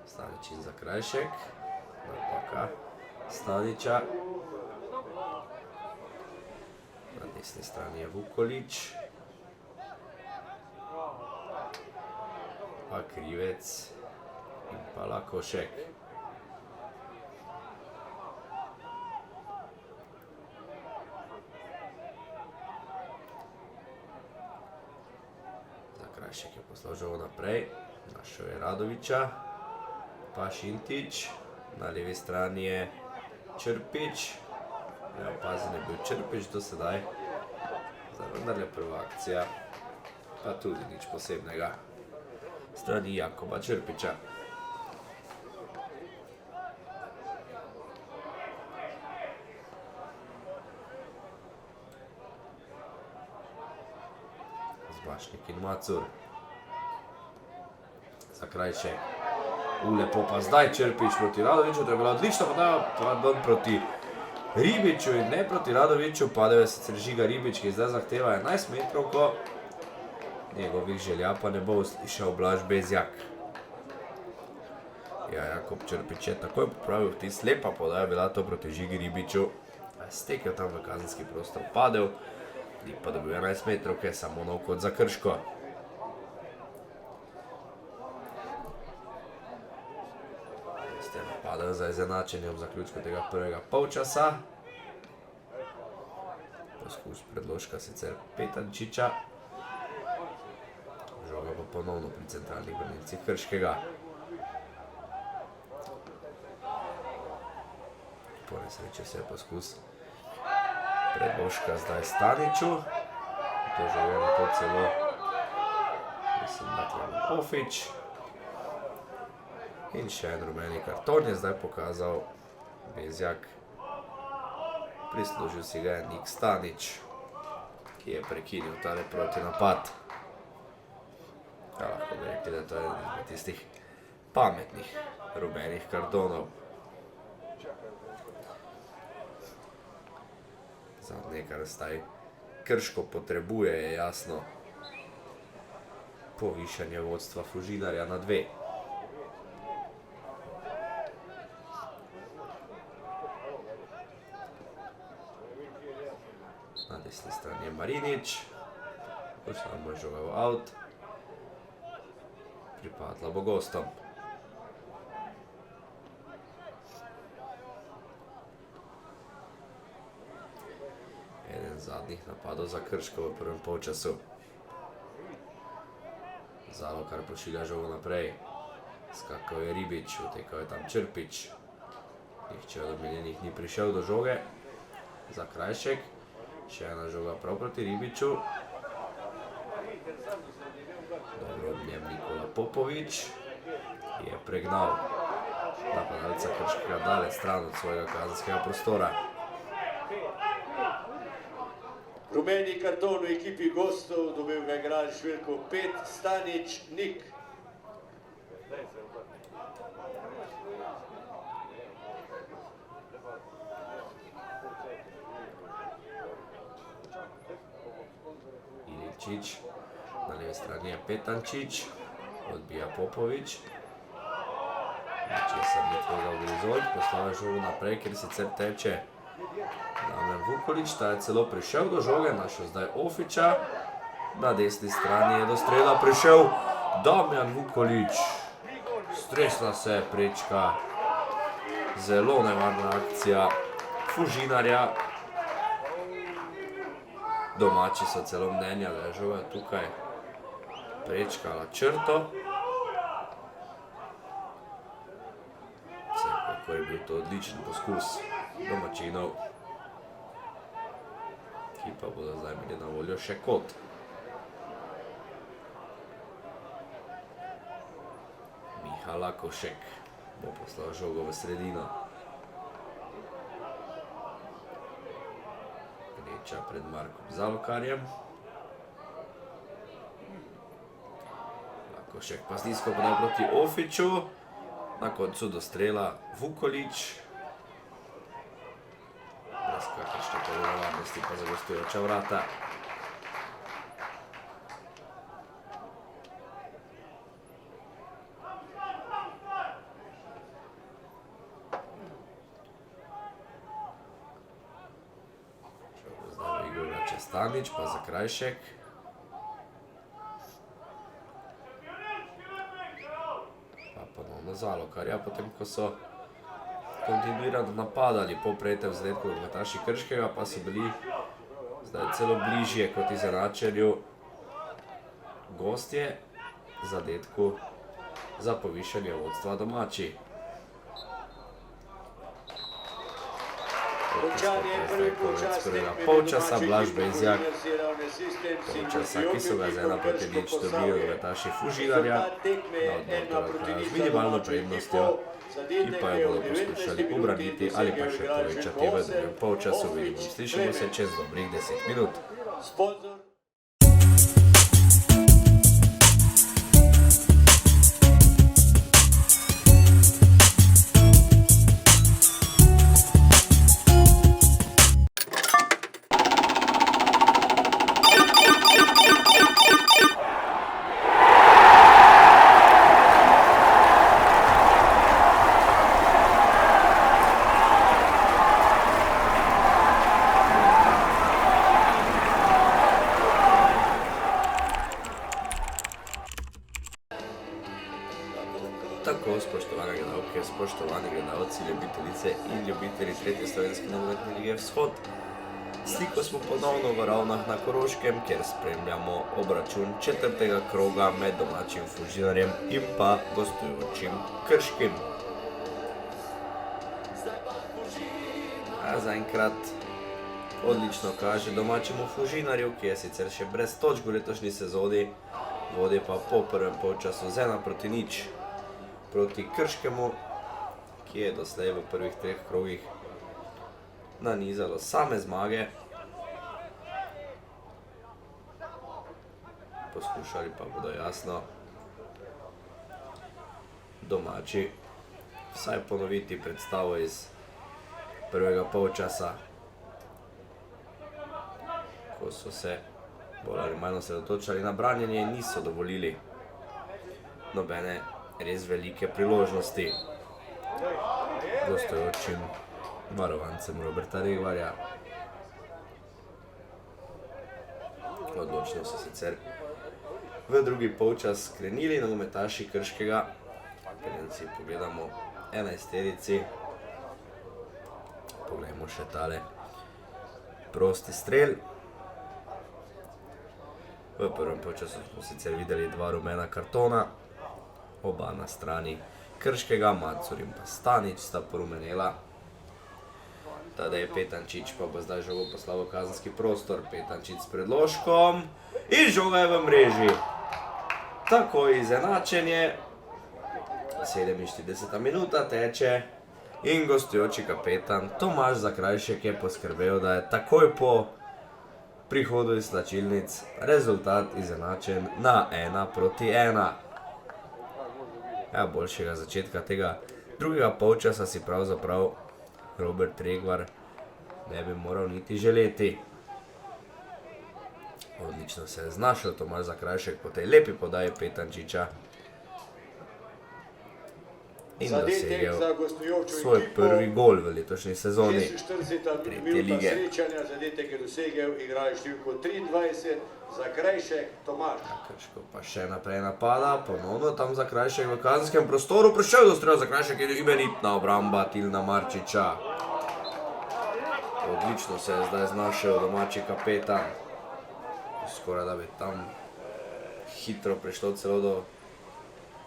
Stanič in Zakrajšek. Napaka Staniča. Na desni strani je Vukolič. Pa Krivec in pa Lakošek. Zakrajšek je poslal žogo naprej. Našel je Radoviča. Pa Šintič. Na levi strani je Črpič. Neopazen je bil Črpič do sedaj. Zdaj vendarle prva akcija, pa tudi nič posebnega. Strani Jakoba Črpiča. Zbašnik in Macur. Zakrajšek. Lepo pa zdaj Črpič proti Radoviču, to je bila odlična podaja proti Ribiču in ne proti Radoviču, padel je sicer Žiga Ribič, ki zdaj zahteva 11 metrovko. Njegovih želja pa ne bo uslišal Blaž Bezjak. Ja, Jakob Črpič je takoj popravil vtis, lepa podaja bila to proti Žigi Ribiču. Stekel tam v kazenski prostor, padel, ni pa dobil 11 metrovke, samo nov kot za Krško. Padel za izenačenje ob zaključku tega prvega polčasa. Poskus predložka sicer Petančiča. Žoga pa ponovno pri centralnih branilcih Krškega. Po nesreči se je poskus predložka zdaj Staniču. To žoga na to celo, mislim, da Klemen Ofič. In še en rumeni karton je zdaj pokazal Bezjak. Prislužil si ga je Nik Stanič, ki je prekinil tale proti napad. Ja, lahko bi rekli, da to je eden od tistih pametnih rumenih kartonov. Zadnje, kar zdaj Krško potrebuje, je jasno povišanje vodstva Fužinarja na 2. Na desni strani je Marinič. Poslal bo žoga v out. Pripadla bo gostom. Eden zadnjih napadov za Krško v prvem polčasu. Zalokar pošilja žogo naprej. Skakal je Ribič, utekal je tam Črpič. Nihče od omenjenih ni prišel do žoge. Za Krajšek. Še ena žoga prav proti Ribiču. Dobro ob njem Nikola Popovič. Je pregnal napadalca Krškega daleč stran od svojega kazenskega prostora. Rumeni karton v ekipi gostov, dobil ga igralec številko 5, Stanič Nik. Iličič, na levi strani je Petančič, odbija Popovič. Ničesar ni tvegal Grizol, poslal je žogo naprej, ker sicer teče Damjan Vukolič, ta je celo prišel do žoge, našel zdaj Ofiča. Na desni strani je do strela prišel Damjan Vukolič. Stresla se prečka. Zelo nevarna akcija Fužinarja. Domači so celo mnenja, da je žoga tukaj prečkala črto. Vsekako je bil to odličen poskus domačinov, ki pa bodo zdaj imeli na voljo še kot. Miha Lakošek bo poslal žogo v sredino. Gneča pred Markom Zalokarjem. Lakošek pa stisko podal proti Ofiču. Na koncu do strela Vukolič. Brez kakršne nevarnosti pa za gostujoča vrata. Zdaj v igro vrača Stanič, pa za Krajšek. Pa ponovno Zalokarja, potem ko so kontinuirano napadali po prejetem zadetku nogometaši Krškega, pa so bili zdaj celo bližje kot izenačenju gostje zadetku za povišanje vodstva domači. Polčasa Blaž Bezjak, polčasa, ki so ga z 1:0 dobijo nogometaši Fužinarja, na odmor z minimalno prednostjo, ki pa jo bodo poskušali ubraniti ali pa še povečati v drugem polčasu. Vidimo, slišimo se čez dobrih 10 minut. Tako, spoštovane gledalke, spoštovani gledalci, ljubitelice in ljubitelji tretje slovenske nogometne lige Vzhod. Sliko smo ponovno v Ravnah na Koroškem, kjer spremljamo obračun četrtega kroga med domačim Fužinarjem in pa gostujočim Krškim. A zaenkrat odlično kaže domačemu Fužinarju, ki je sicer še brez točk v letošnji sezoni, vodi pa po prvem polčasu z 1:0 proti Krškemu, ki je doslej v prvih 3 krogih nanizalo same zmage. Poskušali pa bodo jasno domači vsaj ponoviti predstavo iz prvega polčasa, ko so se bolj ali manj osredotočali na branjenje in niso dovolili nobene res velike priložnosti gostujočim varovancem Roberta Regvarja. Odločno so sicer v drugi polčas skrenili nogometaši Krškega. Preden si pogledamo 11-terici. Poglejmo še tale prosti strel. V prvem polčasu smo sicer videli 2 rumena kartona, oba na strani Krškega, Macur in pa Stanič sta porumenela. Tadej Petančič pa bo zdaj žogo poslal v kazenski prostor. Petančič s predložkom in žoga je v mreži. Tako izenačenje. 47. minuta teče in gostujoči kapetan Tomaž Zakrajšek je poskrbel, da je takoj po prihodu iz slačilnic rezultat izenačen na 1:1. Ja, boljšega začetka tega drugega polčasa si pravzaprav Robert Regvar ne bi moral niti želeti. Odlično se je znašel Tomaž Zakrajšek po tej lepi podaji Petančiča in dosegel svoj prvi gol v letošnji sezoni 46. tretje minuta lige. srečanja, zadetek je dosegel igralec številko 23, Zakrajšek Tomaž. Krško pa še naprej napada, ponovno tam Zakrajšek v kazenskem prostoru, prišel do strela Zakrajšek in imenitna obramba Tilna Marčiča. Odlično se je zdaj znašel domači kapetan. Skoraj da bi tam hitro prišlo celo do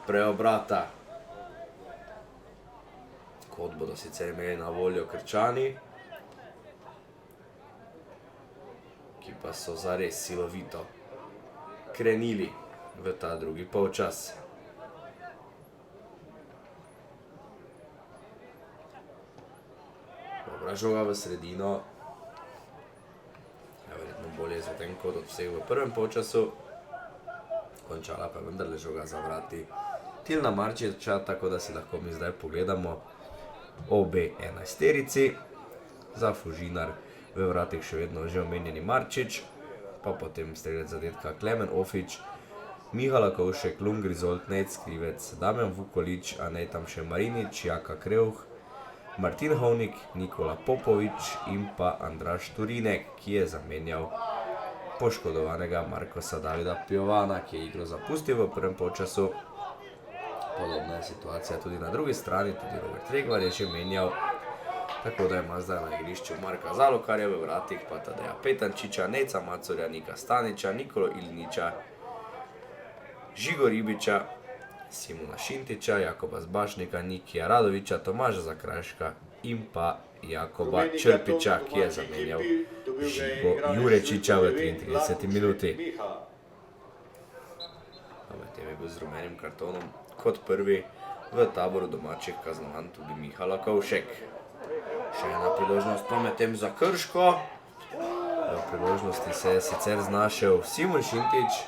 preobrata. Kot bodo sicer imeli na voljo Krčani, ki pa so zares silovito krenili v ta drugi polčas. Dobra žoga v sredino. Ja, verjetno bolje zatem kot od vseh v prvem polčasu. Končala pa vendarle žoga za vrati Tilna Marčiča, tako da si lahko mi zdaj pogledamo obe 11-terici. Za Fužinar v vratih še vedno že omenjeni Marčič, pa potem strelec zadetka Klemen Ofič, Miha Lakovšek, Lung Grizold, Nec Krivec, Damjan Vukolič, Anej Tamše Marinič, Jaka Kreuh, Martin Hovnik, Nikola Popovič in pa Andraž Turinek, ki je zamenjal poškodovanega Markosa Davida Piovana, ki je igro zapustil v prvem polčasu. Podobna je situacija tudi na drugi strani, tudi Robert Regvar je že menjal, tako da ima zdaj na igrišču Marka Zalokarja, v vratih pa Tadeja Petančiča, Neca Macorja, Nika Staniča, Nikolo Ilniča, Žigo Ribiča, Simona Šintiča, Jakoba Zbašnika, Nikija Radoviča, Tomaža Zakrajška in pa Jakoba Črpiča, ki je zamenjal Žigo Jurečiča v 33. minuti. Medtem je bil z rumenim kartonom kot prvi v taboru domačih kaznovan tudi Miha Lakovšek. Še ena priložnost pa medtem za Krško. V priložnosti se je sicer znašel Simon Šintič.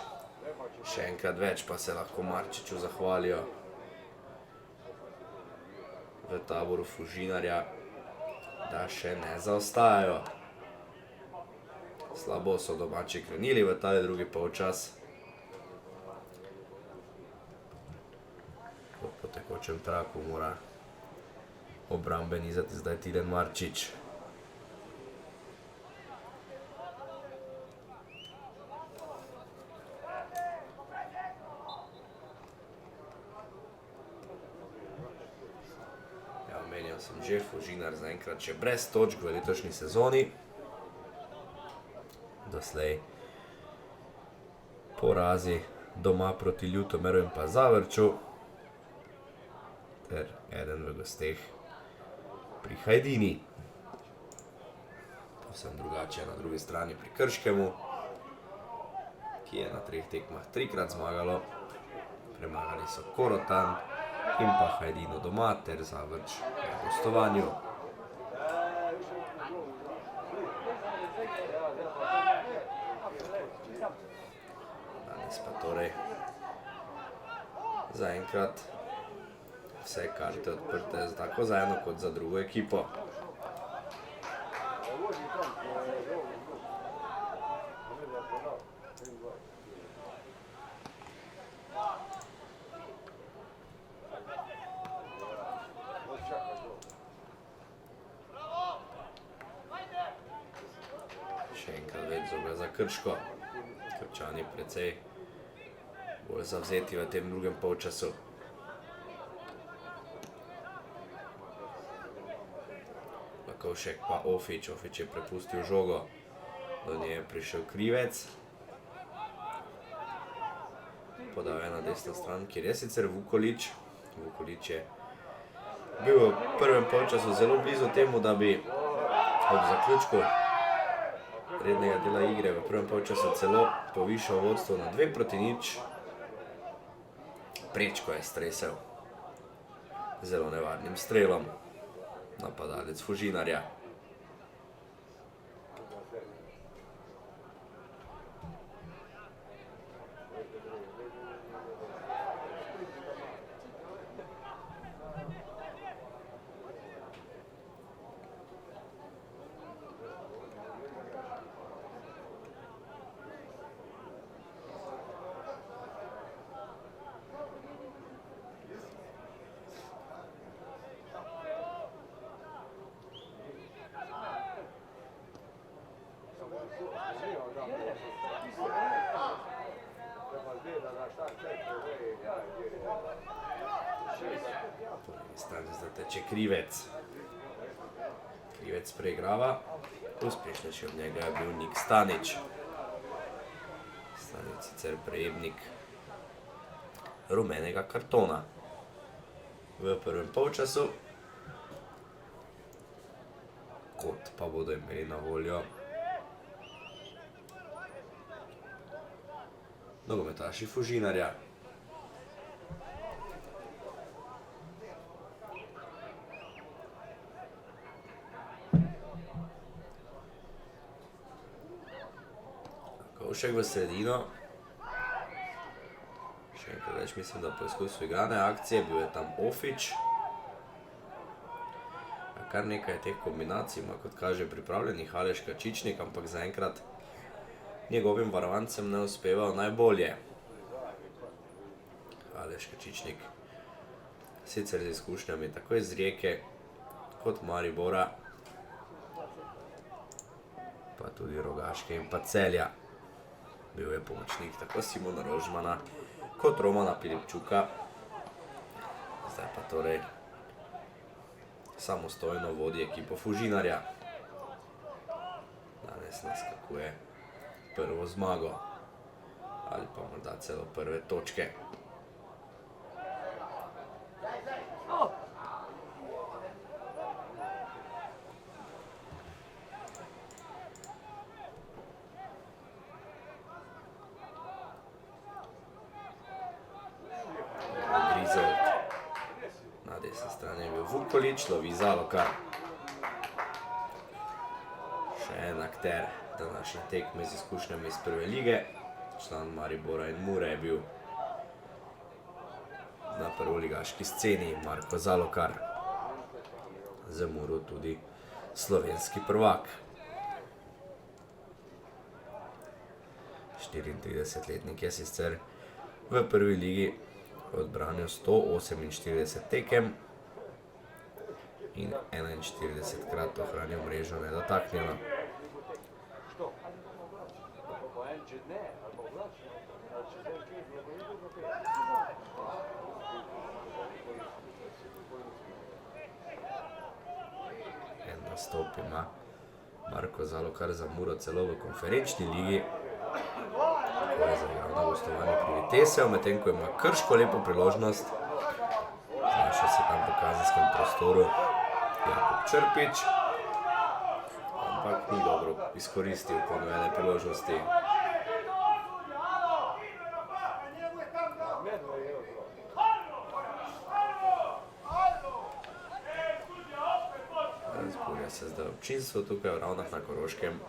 Še enkrat več pa se lahko Marčiču zahvalijo v taboru Fužinarja, da še ne zaostajajo. Slabo so domači krenili v tale drugi polčas. Po tekočem traku mora obrambe nizati zdaj Tilen Marčič. Ja, omenjal sem že, Fužinar zaenkrat še brez točk v letošnji sezoni. Doslej porazi doma proti Ljutomeru in pa Zavrču, ter eden v gosteh pri Hajdini. Povsem drugače na drugi strani pri Krškemu, ki je na 3 tekmah 3-krat zmagalo. Premagali so Korotan in pa Hajdino doma ter Zavrč na gostovanju. Danes pa torej zaenkrat vse karte odprte tako za eno kot za drugo ekipo. Še enkrat več zoga za Krško. Krčani precej bolj zavzeti v tem drugem polčasu. Lakovšek pa Ofič je prepustil žogo, do nje je prišel Krivec. Podal je na desno stran, kjer je sicer Vukolić. Vukolić je bil v prvem polčasu zelo blizu temu, da bi ob zaključku rednega dela igre v prvem polčasu celo povišal vodstvo na 2-0. Prečko je stresel zelo nevarnim strelom napadalec Fužinarja. Stane zateče Krivec. Krivec preigrava. Uspešnejši od njega je bil Nik Stanič. Stanič sicer prejemnik rumenega kartona v prvem polčasu. Kot pa bodo imeli na voljo nogometaši Fužinarja. Lakovšek v sredino. Še enkrat več mislim, da poizkusil igrane akcije, bil je tam Ofič. Kar nekaj teh kombinacij ima, kot kaže, pripravljenih Aleš Kačičnik, ampak zaenkrat njegovim varovancem ne uspeval najbolje. Aleš Kačičnik sicer z izkušnjami tako iz Rijeke kot Maribora, pa tudi Rogaške in pa Celja. Bil je pomočnik tako Simona Rožmana kot Romana Pilipčuka. Zdaj pa torej samostojno vodi ekipo Fužinarja. Danes naskakuje prvo zmago ali pa morda celo prve točke. Na desni strani je bil Vukolić, lovi Zalokar. Še en akter današnje tekme z izkušnjami iz prve lige. Član Maribora in Mure je bil na prvoligaški sceni Marko Zalokar. Za Muro tudi slovenski prvak. 34-letnik je sicer v prvi ligi odbranil 148 tekem in 41krat ohranil mrežo nedotaknjeno. En nastop ima Marko Zalokar za Muro celo v konferenčni ligi, ko je zaigral na gostovanju pri Viteseju, medtem ko ima Krško lepo priložnost. Znašel se tam po kazenskem prostoru Jakub Črpič, ampak ni dobro izkoristil ponujene priložnosti. Razburja se zdaj občinstvo tukaj v Ravnah na Koroškem.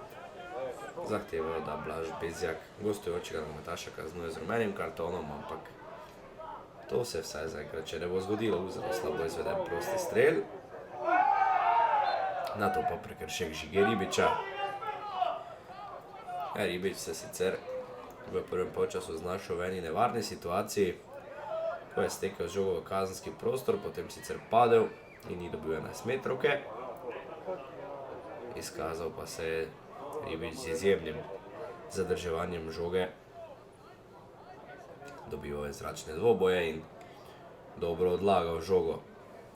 Zahtevajo, da Blaž Bezjak gostujočega nogometaša kaznuje z rumenim kartonom, ampak to se vsaj zaenkrat še ne bo zgodilo. Zelo slabo izveden prosti strel. Nato pa prekršek Žige Ribiča. Ribič se sicer v prvem polčasu znašel v eni nevarni situaciji, ko je stekel žogo v kazenski prostor, potem sicer padel in ni dobil 11-metrovke. Izkazal pa se je Ribič z izjemnim zadrževanjem žoge dobival je zračne dvoboje in dobro odlagal žogo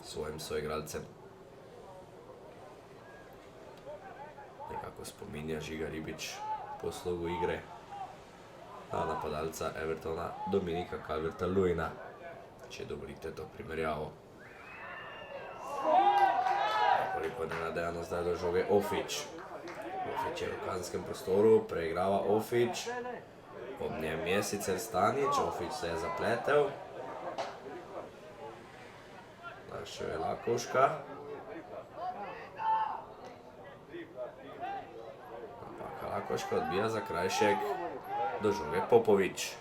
svojim soigralcem. Nekako spominja Žiga Ribič po slogu igre na napadalca Evertona Dominika Calverta-Lewina, če dovolite to primerjavo. Nekoliko nenadejano zdaj do žoge Ofić. Ofić je v kazanskem prostoru, preigrava Ofić. Ob njem je sicer Stanić, Ofić se je zapletel. Našel je Lakovška. Napaka Lakovška odbija za Krajšek. Do žoge Popović.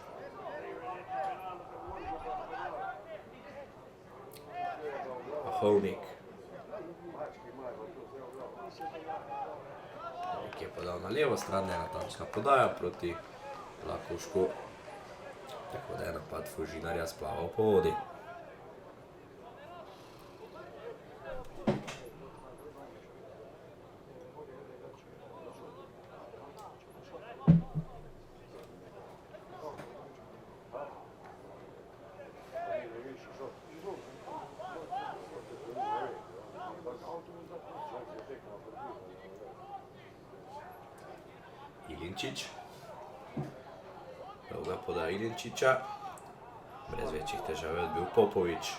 Hovnik. Hovnik je podal na levo stran, nenatančna podaja proti Lakovšku. Tako da je napad Fužinarja splaval po vodi. Ilinčić. Dolga podaja Ilinčića. Brez večjih težav je odbil Popović.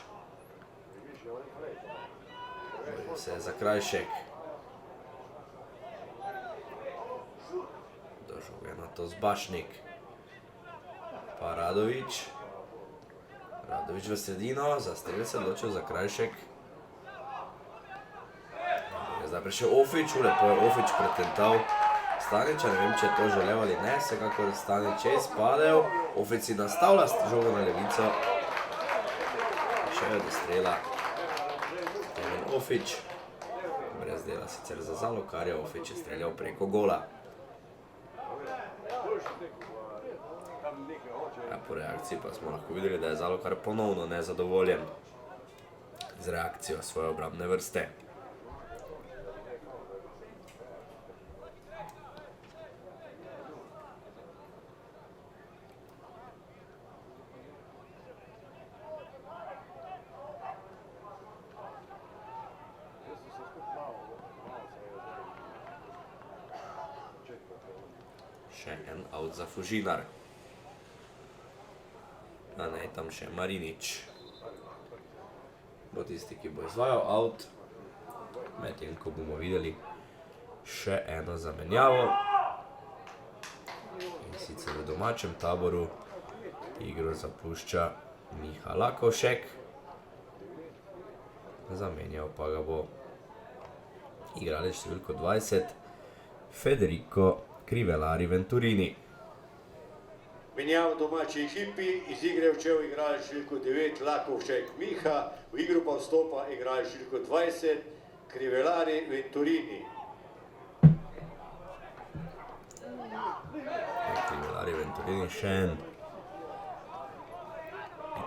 Boril se je za Krajšek. Do žoge nato Zbašnik. Pa Radović. Radović v sredino, za strel se odločil za Krajšek. Zdaj prišel Ofić, lepo je Ofić pretental Stanića, ne vem, če je to želel ali ne, vsekakor Stanić je izpadel. Ofić si nastavlja žogo na levico. Še je do strela Klemen Ofić. Brez dela sicer za Zalokarja, Ofić je streljal preko gola. Po reakciji pa smo lahko videli, da je Zalokar ponovno nezadovoljen z reakcijo svoje obrambne vrste. Še en out za Fužinar. A ne, tam še Marinič. Bo tisti, ki bo izvajal out. Medtem, ko bomo videli še eno zamenjavo. In sicer v domačem taboru igro zapušča Miha Lakovšek. Zamenjal pa ga bo igralec številko 20 Federico Crivellari Venturini. Menjav v domači ekipi, iz igre včel igralec številko 9 Lakovšek Miha, v igro pa vstopa igralec številko 20 Crivellari Venturini. Crivellari Venturini, še en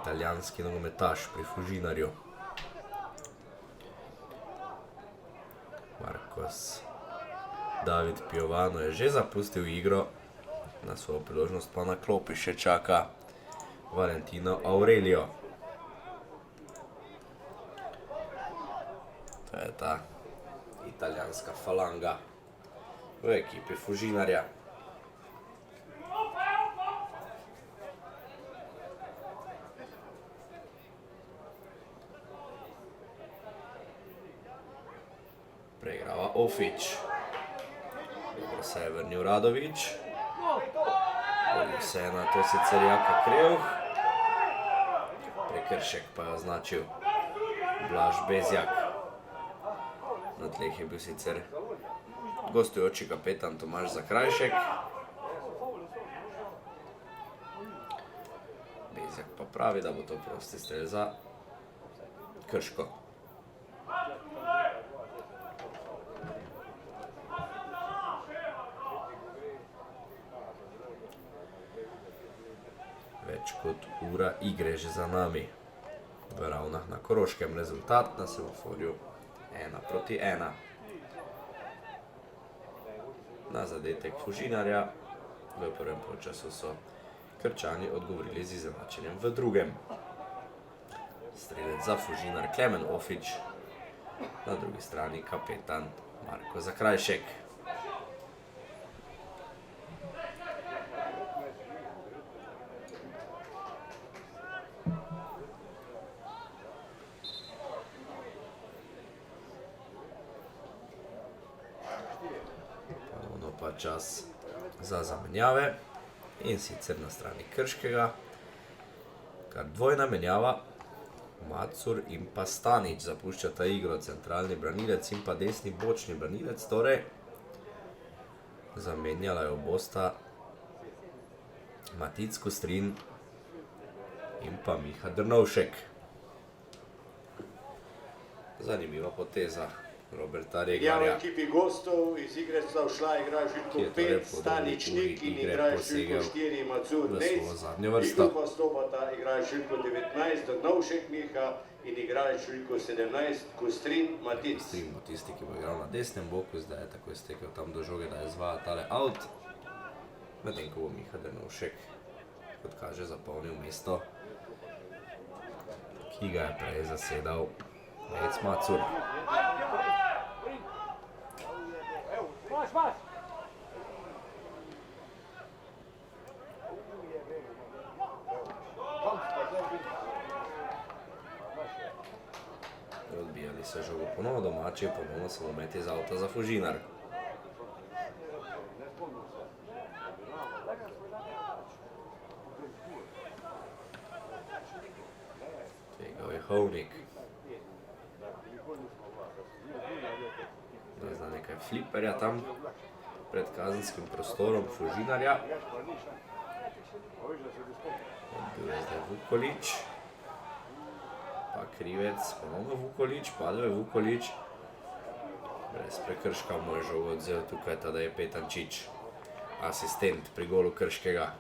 italijanski nogometaš pri Fužinarju. Marcos David Piovano je že zapustil igro. Na svojo priložnost pa na klopi še čaka Valentino Aurelio. To je ta italijanska falanga v ekipi Fužinarja. Preigrava Ofić. Dobro se je vrnil Radović. Boril se je na to sicer Jaka Krevh. Prekršek pa je označil Blaž Bezjak. Na tleh je bil sicer gostujoči kapetan Tomaž Zakrajšek. Bezjak pa pravi, da bo to prosti strel za Krško. Več kot ura igre že za nami. V Ravnah na Koroškem rezultat na semaforju 1:1. Na zadetek Fužinarja v prvem polčasu so Krčani odgovorili z izenačenjem v drugem. Strelec za Fužinar Klemen Ofić, na drugi strani kapetan Marko Zakrajšek. Ponovno pa čas za zamenjave, in sicer na strani Krškega, kar dvojna menjava. Macur in pa Stanič zapuščata igro, centralni branilec in pa desni bočni branilec, torej zamenjala jo bosta Matic Kustrin in pa Miha Drnovšek. Zanimiva poteza Roberta Menjava Regvarja, ekipi gostov, iz igre sta všla igrač ki Željko je torej 5, po Stanič dolgi uri Nik in igre igrač posegel Željko 4, Macur v Nejc. svojo zadnjo V vrsto. igro pa vstopata igrač Željko 19, Drnovšek Miha in igrač Željko 17, Kustrin Matic. Kustrin bo tisti, ki bo igral na desnem boku, zdaj je tako iztekel tam do žoge, da je izvaja tale out. Medtem ko bo Miha Drnovšek, kot kaže, zapolnil mesto, ki ga je prej zasedal Nejc Macur. Odbijali se žogo ponovno domači, ponovno samomet iz avta za Fužinar. Tvegal je Hovnik. Da zna nekaj fliperja tam pred kazenskim prostorom Fužinarja. Odbil je zdaj Vukolić. Pa krivec, ponovno Vukolić, padel je Vukolić. Brez prekrška mu je žogo odzel tukaj, tada je Petančič, asistent pri golu Krškega.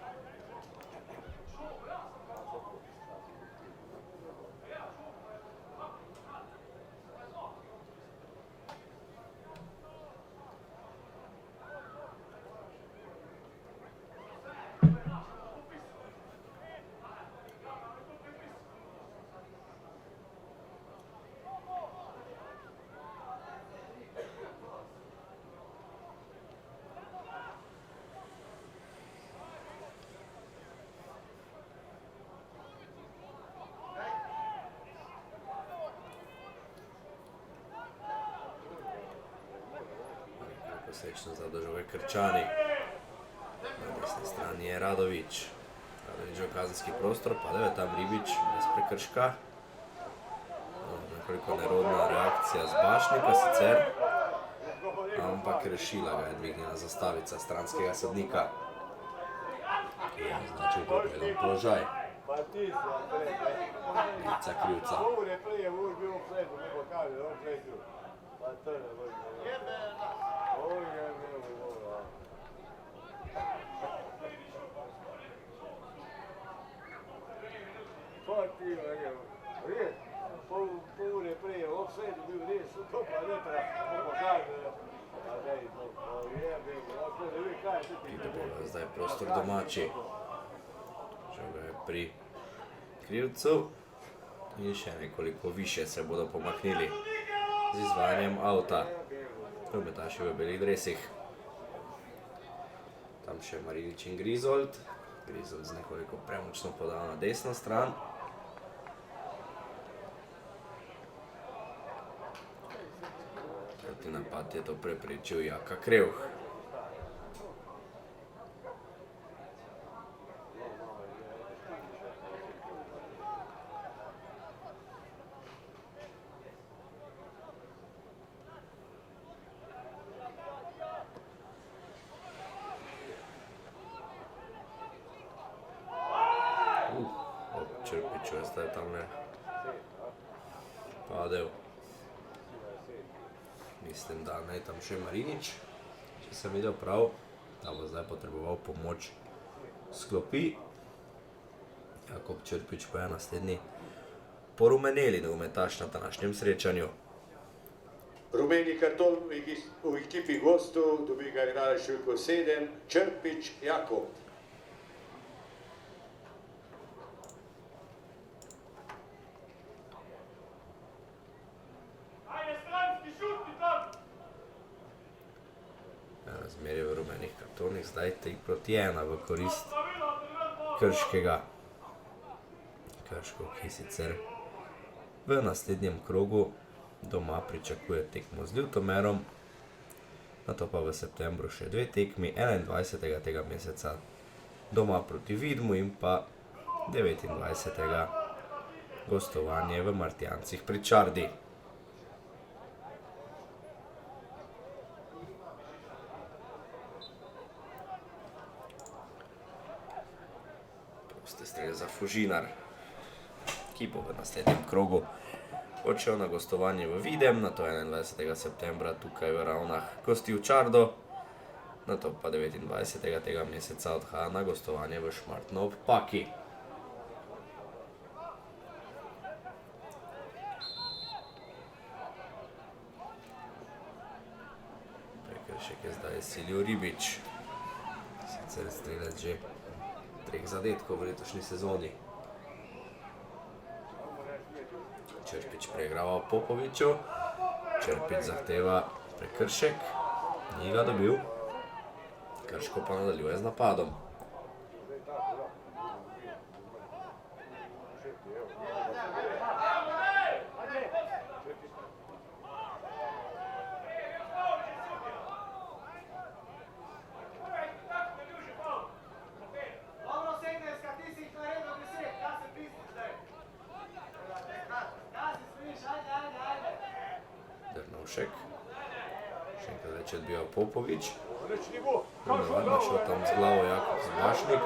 Srečno za države Krčani. Na desni strani je Radović. Radović je v kazenski prostor, padel je tam Ribič, brez prekrška. Nekoliko nerodna reakcija z Bašnika sicer, ampak rešila ga je dvignjena zastavica stranskega sodnika, ki je označil pripravljen položaj. Ica krivca. Pridobovajo zdaj prostor domači. Žoga je pri krivcu in še nekoliko više se bodo pomaknili z izvajanjem avta. Nogometaši v belih dresih. Tam še Marinič in Grizold. Grizold z nekoliko premočno podal na desno stran. Proti napad je to preprečil Jaka Krevh. Črpiču je zdaj tamle padel. Mislim, da ne tam še Marinič, če sem videl prav, da bo zdaj potreboval pomoč sklopi. Jakob Črpič pa je naslednji porumeneli nogometaš na današnjem srečanju. Rumeni karton v ekipi gostov dobi ga igralec Željko 7, Črpič Jakob. tonih zdaj 3-1 v korist Krškega. Krško, ki sicer v naslednjem krogu doma pričakuje tekmo z Ljutomerom, nato pa v septembru še 2 tekmi, 21. tega meseca doma proti Vidmu in pa 29. gostovanje v Martjancih pri Čardi. Proste strelje za Fužinar, ki bo v naslednjem krogu odšel na gostovanje v Videm, nato 21. septembra tukaj v Ravnah gostil Čardo, nato pa 29. tega meseca odhaja na gostovanje v Šmartno ob Paki. Prekršek je zdaj Siljo Ribič, sicer strelec že 3 zadetkov v letošnji sezoni. Črpič preigrava Popoviču, Črpič zahteva prekršek, ni ga dobil, Krško pa nadaljuje z napadom. Drnovšek, še enkrat več odbijal Popovič, nevadno šel tam z glavo Jakob Zbašnik,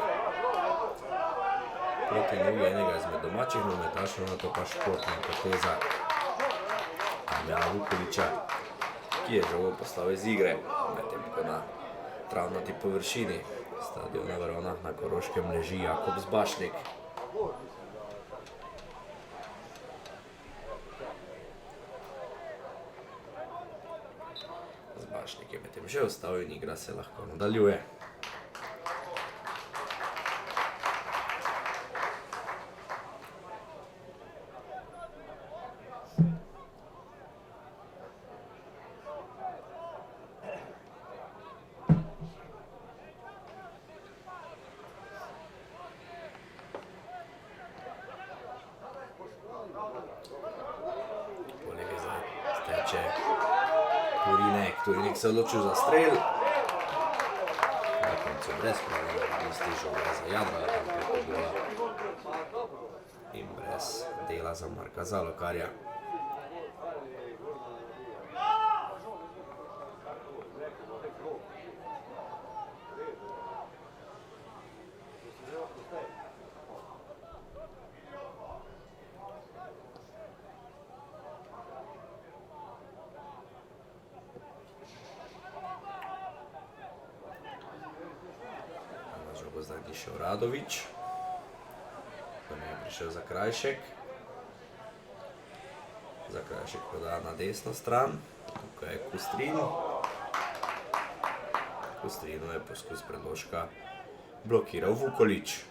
proti nogi enega izmed domačih nogometašev, nato pa športna poteza Damjana Vukoliča, ki je žogo poslal iz igre, medtem ko na travnati površini stadiona v Ravnah na Koroškem leži Jakob Zbašnik. Zbašnik je medtem že ostal in igra se lahko nadaljuje. Poleg je zdaj steče Turinek se odločil za strel. Na koncu brez pravega listi žoga za Jadrala tam preko gola in brez dela za Marka Zalokarja. Zdaj ni šel Radovič, pa ne je prišel Zakrajšek. Zakrajšek poda na desno stran, tukaj je Kustrin. Kustrinu je poskus predložka blokiral Vukolič.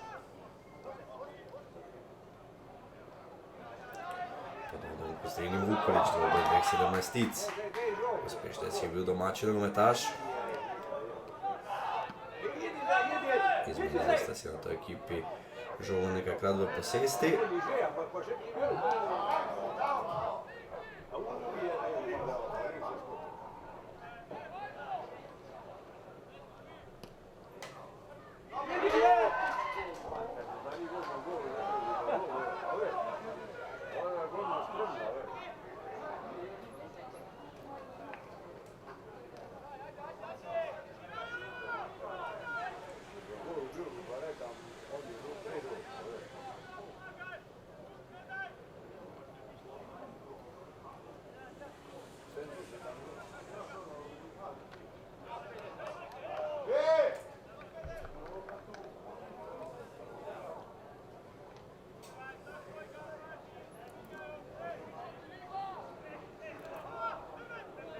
Podobno Kustrin in Vukolič, dvoboj dveh 17-tic. Uspešnec je bil domači nogometaš. Izmenili sta si na toj ekipi žogo nekajkrat v posesti.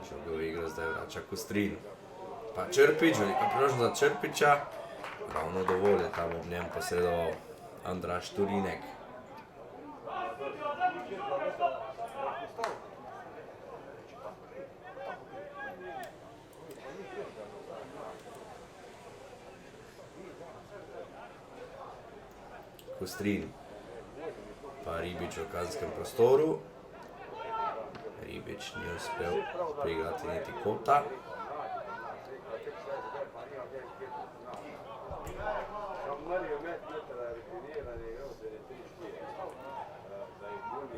Žogo v igro zdaj vrača Kustrin. Pa Črpič, velika priložnost za Črpiča. Ravno dovolj je tam ob njem posredoval Andraž Turinek. Kustrin. Pa Ribič v kazenskem prostoru. Ribič ni uspel priigrati niti kota.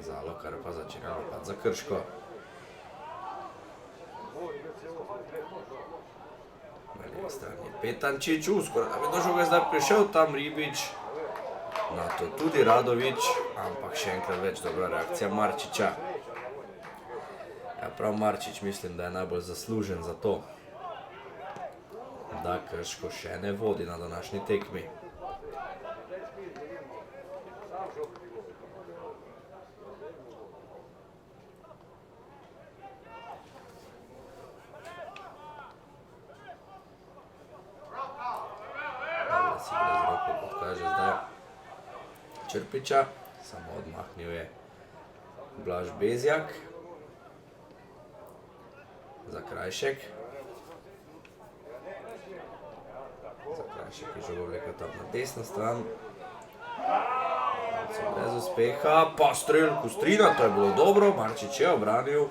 Zalokar pa začenja napad za Krško. Na levi strani Petančič, skoraj da bi do žoge zdaj prišel tam Ribič. Na to tudi Radovič, ampak še enkrat več dobra reakcija Marčiča. Ja, prav Marčič mislim, da je najbolj zaslužen za to, da Krško še ne vodi na današnji tekmi. Da si gre z roko, kot kaže zdaj Črpiča, samo odmahnil je Blaž Bezjak. Zakrajšek. Zakrajšek je žogo vlekel tam na desno stran. Brez uspeha, pa strel Kustrina, to je bilo dobro, Marčič je obranil.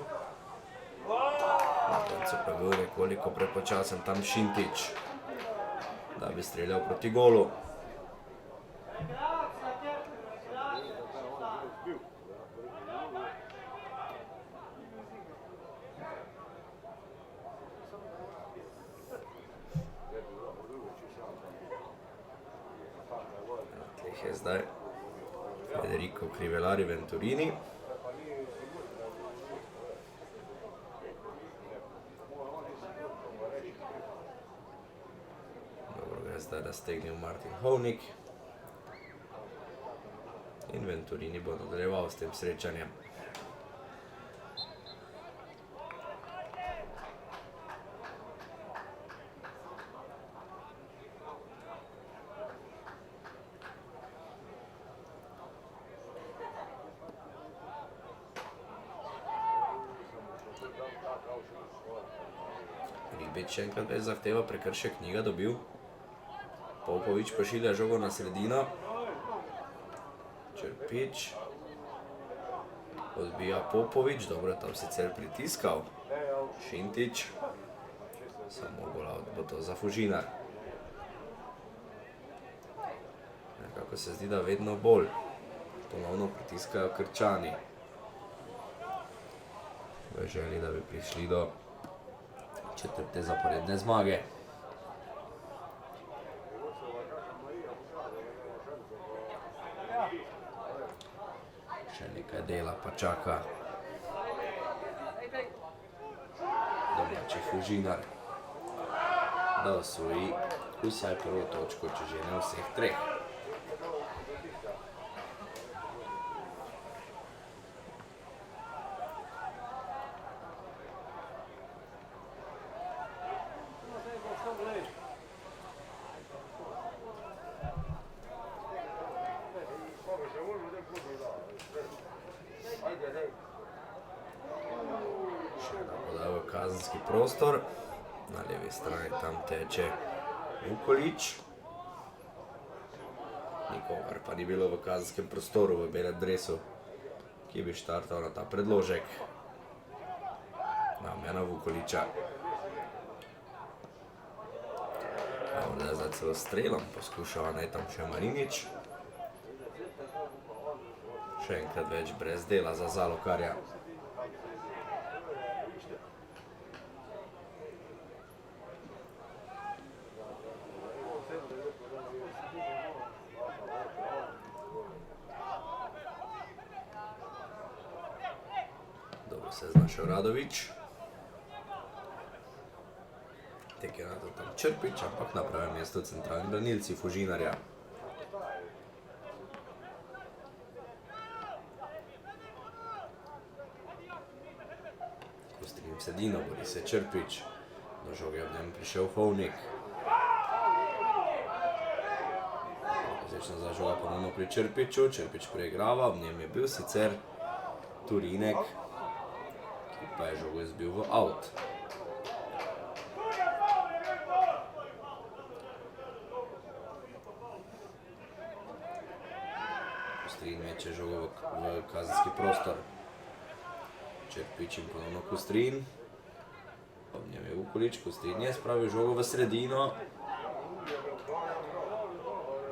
Na koncu pa je bil nekoliko prepočasen tam Šintič, da bi streljal proti golu. Je zdaj Federico Crivellari Venturini. Dobro ga je zdaj raztegnil Martin Hovnik. In Venturini bo nadaljeval s tem srečanjem. Ribič še enkrat več zahteva, prekršek ni ga dobil. Popovič pošilja žogo na sredino. Črpič. Odbija Popovič, dobro je tam sicer pritiskal. Šintič. Samo gola bo to za Fužinar. Nekako se zdi, da vedno bolj ponovno pritiskajo Krčani. V želji, da bi prišli do četrte zaporedne zmage. Še nekaj dela pa čaka domači Fužinar, da osvoji vsaj prvo točko, če že ne vseh treh. Kazenski prostor, na levi strani tam teče Vukolič. Nikogar pa ni bilo v kazenskem prostoru v belem dresu, ki bi štartal na ta predložek. Damjana Vukoliča. Da je zdaj celo strelom poskušal naj tam še Marinič. Še enkrat več brez dela za Zalokarja. Se je znašel Radovič. Tek je na to tam Črpič, ampak na pravem mestu centralni branilci Fužinarja. Kustrin sredino, bori se Črpič. Do žoge ob njem prišel Hovnik. Začne za žoga ponovno pri Črpiču, Črpič preigrava, ob njem je bil sicer Turinek, pa je žogo izbil v out. Kustrin meče žogo v kazenski prostor. Čerpič in ponovno Kustrin. Ob njem je Vukulić, Kustrin je spravil žogo v sredino.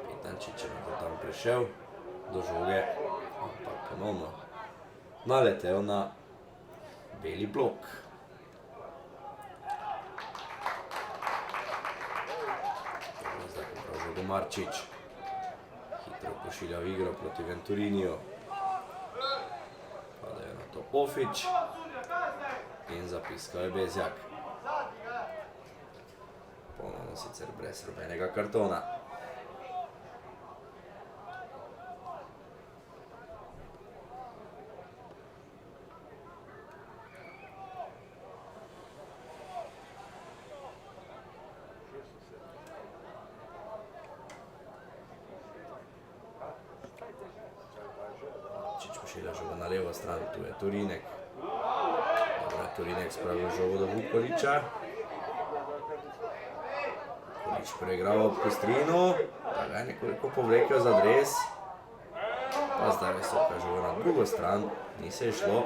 Petančič je nato tam prišel do žoge, ampak ponovno naletel na beli blok. Zdaj poprav žogo Marčič. Hitro pošilja v igro proti Venturiniju. Padajo na to Ofić in zapiskal je Bezjak. Ponovno sicer brez rumenega kartona. Marčič pošilja žogo na levo stran, tu je Turinek. Dobro, Turinek spravil žogo do Vukulića. Vukulić preigral ob Kustrinu, pa ga je nekoliko povlekel za dres. Pa zdaj visoka žoga na drugo stran, ni se je šlo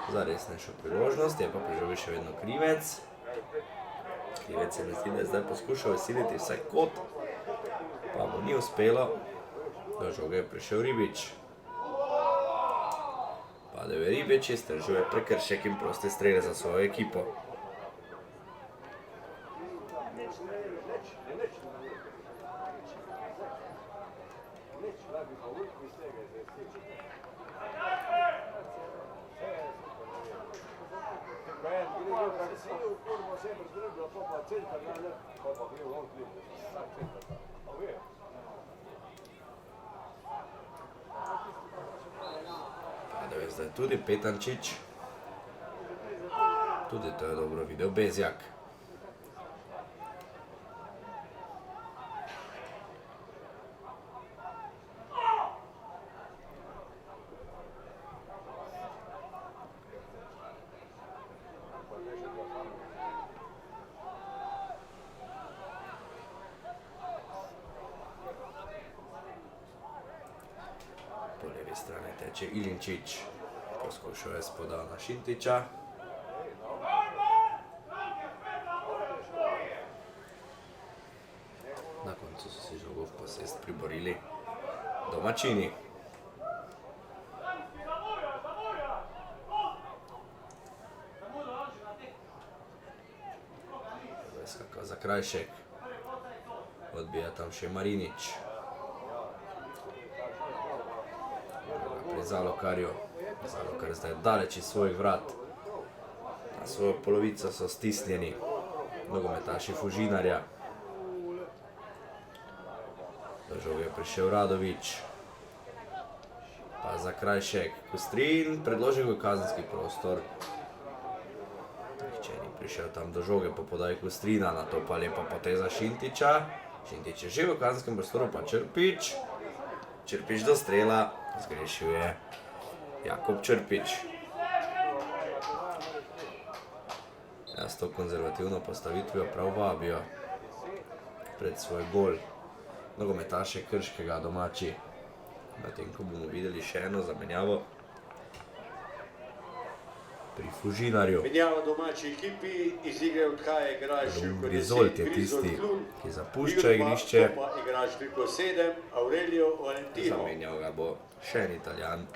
za resnejšo priložnost, je pa pri žogi še vedno Krivec. Krivec se mi zdi, da je zdaj poskušal izsiliti vsaj kot, pa mu ni uspelo. Do žoge je prišel Ribič. Padel je Ribič, iztržuje prekršek in proste strele za svojo ekipo. Padel je zdaj tudi Petančič. Tudi to je dobro videl Bezjak. Po levi strani teče Ilinčić, poskušal je spodal na Šintića. Na koncu so si žogo v posest priborili domačini. Skakal za Krajšek, odbija tam še Marinič. Pri Zalokarju. Zalokar zdaj daleč iz svojih vrat. Na svojo polovico so stisnjeni nogometaši Fužinarja. Do žoge je prišel Radović. Pa za Krajšek. Kustrin predložil v kazenski prostor. Nihče ni prišel tam do žoge po podaji Kustrina, nato pa lepa poteza Šintića. Šintić je že v kazenskem prostoru, pa Črpič. Črpič do strela. Zgrešil je Jakob Črpič. S to konzervativno postavitvijo prav vabijo pred svoj gol nogometaše Krškega domači. Medtem ko bomo videli še eno zamenjavo pri Fužinarju. Menjava domači ekipi, iz igre odhaja igrač številko 10, Grizold je tisti, ki zapušča igrišče. Igrač številko 7, Aurelio Valentino. Zamenjal ga bo še en Italijan,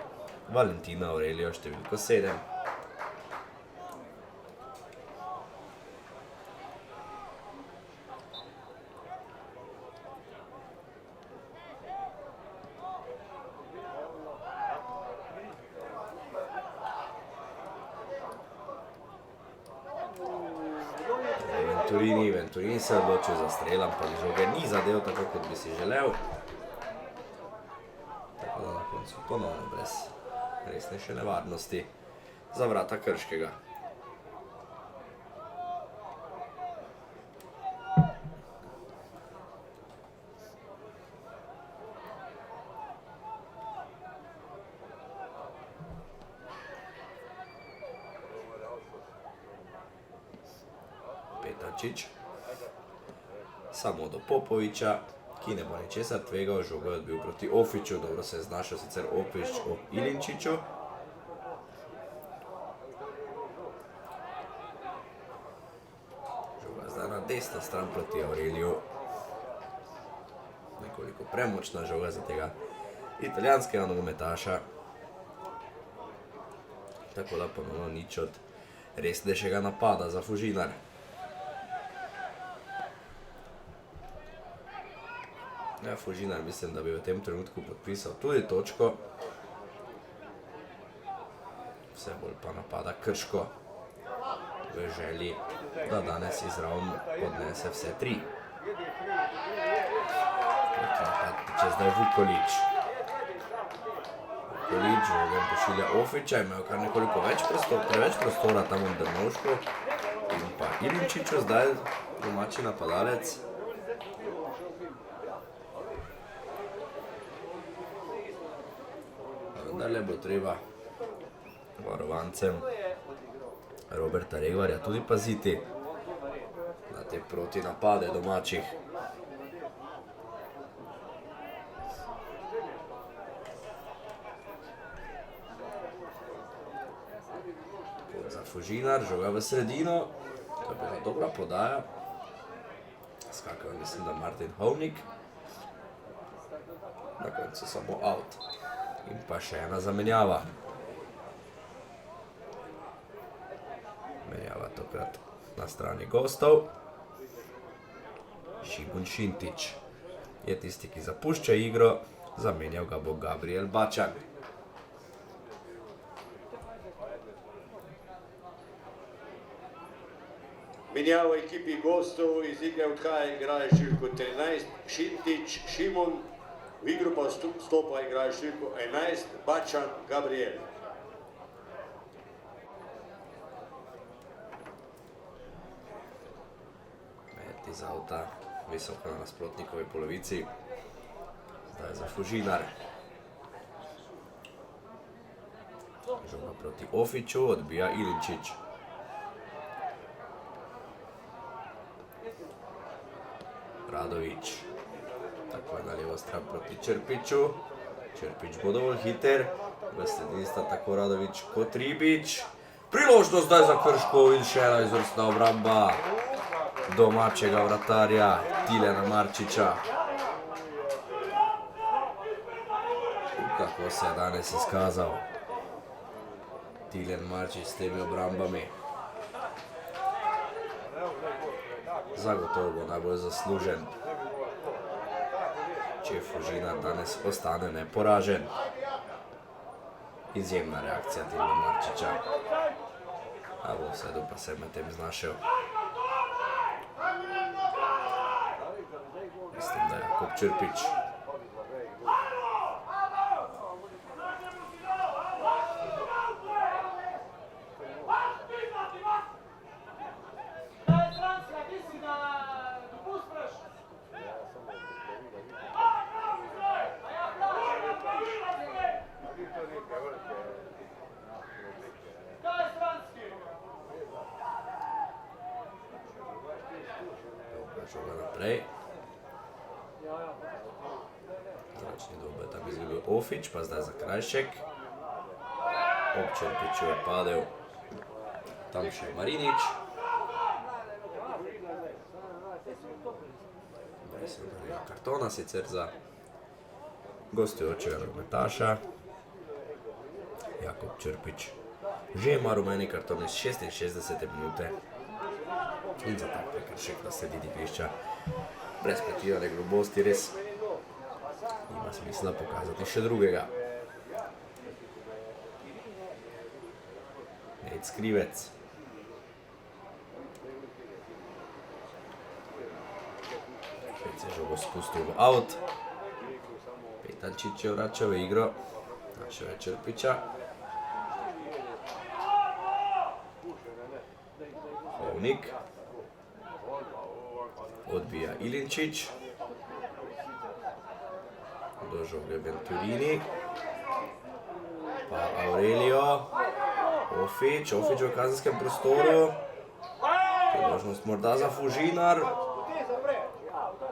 Valentino Aurelio številko 7. Venturini se je odločil za strel, ampak žoge ni zadel tako, kot bi si želel. Tako da na koncu ponovno brez resnejše nevarnosti za vrata Krškega. Petančič. Samo do Popovića, ki ne bo ničesar tvegal, žogo je odbil proti Ofiću, dobro se je znašel sicer Ofić ob Ilinčiću. Žoga zdaj na desno stran proti Aureliju. Nekoliko premočna žoga za tega italijanskega nogometaša. Tako da ponovno nič od resnejšega napada za Fužinar. Ja, Fužinar mislim, da bi v tem trenutku podpisal tudi točko. Vse bolj pa napada Krško v želji, da danes izravno odnese vse tri. Če zdaj Vukolić. Vukolić žogem pošilja Ofića, imajo kar nekoliko preveč prostora tam v Drnovšku. In pa Ilinčiću zdaj domači napadalec. Vendarle bo treba varovancem Roberta Regvarja tudi paziti na te protinapade domačih. Za Fužinar, žoga v sredino, to je bila dobra podaja. Skakal mislim, da Martin Hovnik. Na koncu samo out. In pa še ena zamenjava. Menjava tokrat na strani gostov. Šibun Šintić je tisti, ki zapušča igro, zamenjal ga bo Gabriel Bačan. Menjava ekipi gostov, iz igre odhaja igralec številko 13 Šintić Šimon, v igro pa vstopa igralec številko 11 Bačan Gabriel. Met iz avta, visoko na nasprotnikovi polovici. Zdaj za Fužinar. Žoga proti Ofiću, odbija Ilinčić. Radović. Tako je na levo stran proti Črpiću. Črpić bo dovolj hiter. V sredini sta tako Radović kot Ribić. Priložnost zdaj za Krško in še ena izvrstna obramba domačega vratarja Tilena Marčiča. Kako se je danes izkazal Tilen Marčič s temi obrambami. Zagotovo bo najbolj zaslužen, če Fužinar danes ostane neporažen. Izjemna reakcija Tilena Marčiča. A v offsajdu pa se je med tem znašel. Mislim, da je Jakub Črpić. Žoga naprej. Zračni dobe je tam izgubil Ofić, pa zdaj za Krajšek. Ob Črpiću je padel tam še Marinič. Zdaj se je kartona sicer za gostujočega nogometaša. Jakub Črpić že ima rumeni karton iz 66. minute. In za tak prekršek na sredini igrišča brez pretirane grobosti res ima smisla pokazati še drugega. Nec Krivec. Spet se je žogo spustil v out. Petančič je vračal v igro. Našel je Črpića. Hovnik. Odbija Ilinčić. Do žoge Venturini. Pa Aurelio. Ofić v kazenskem prostoru. Priložnost morda za Fužinar.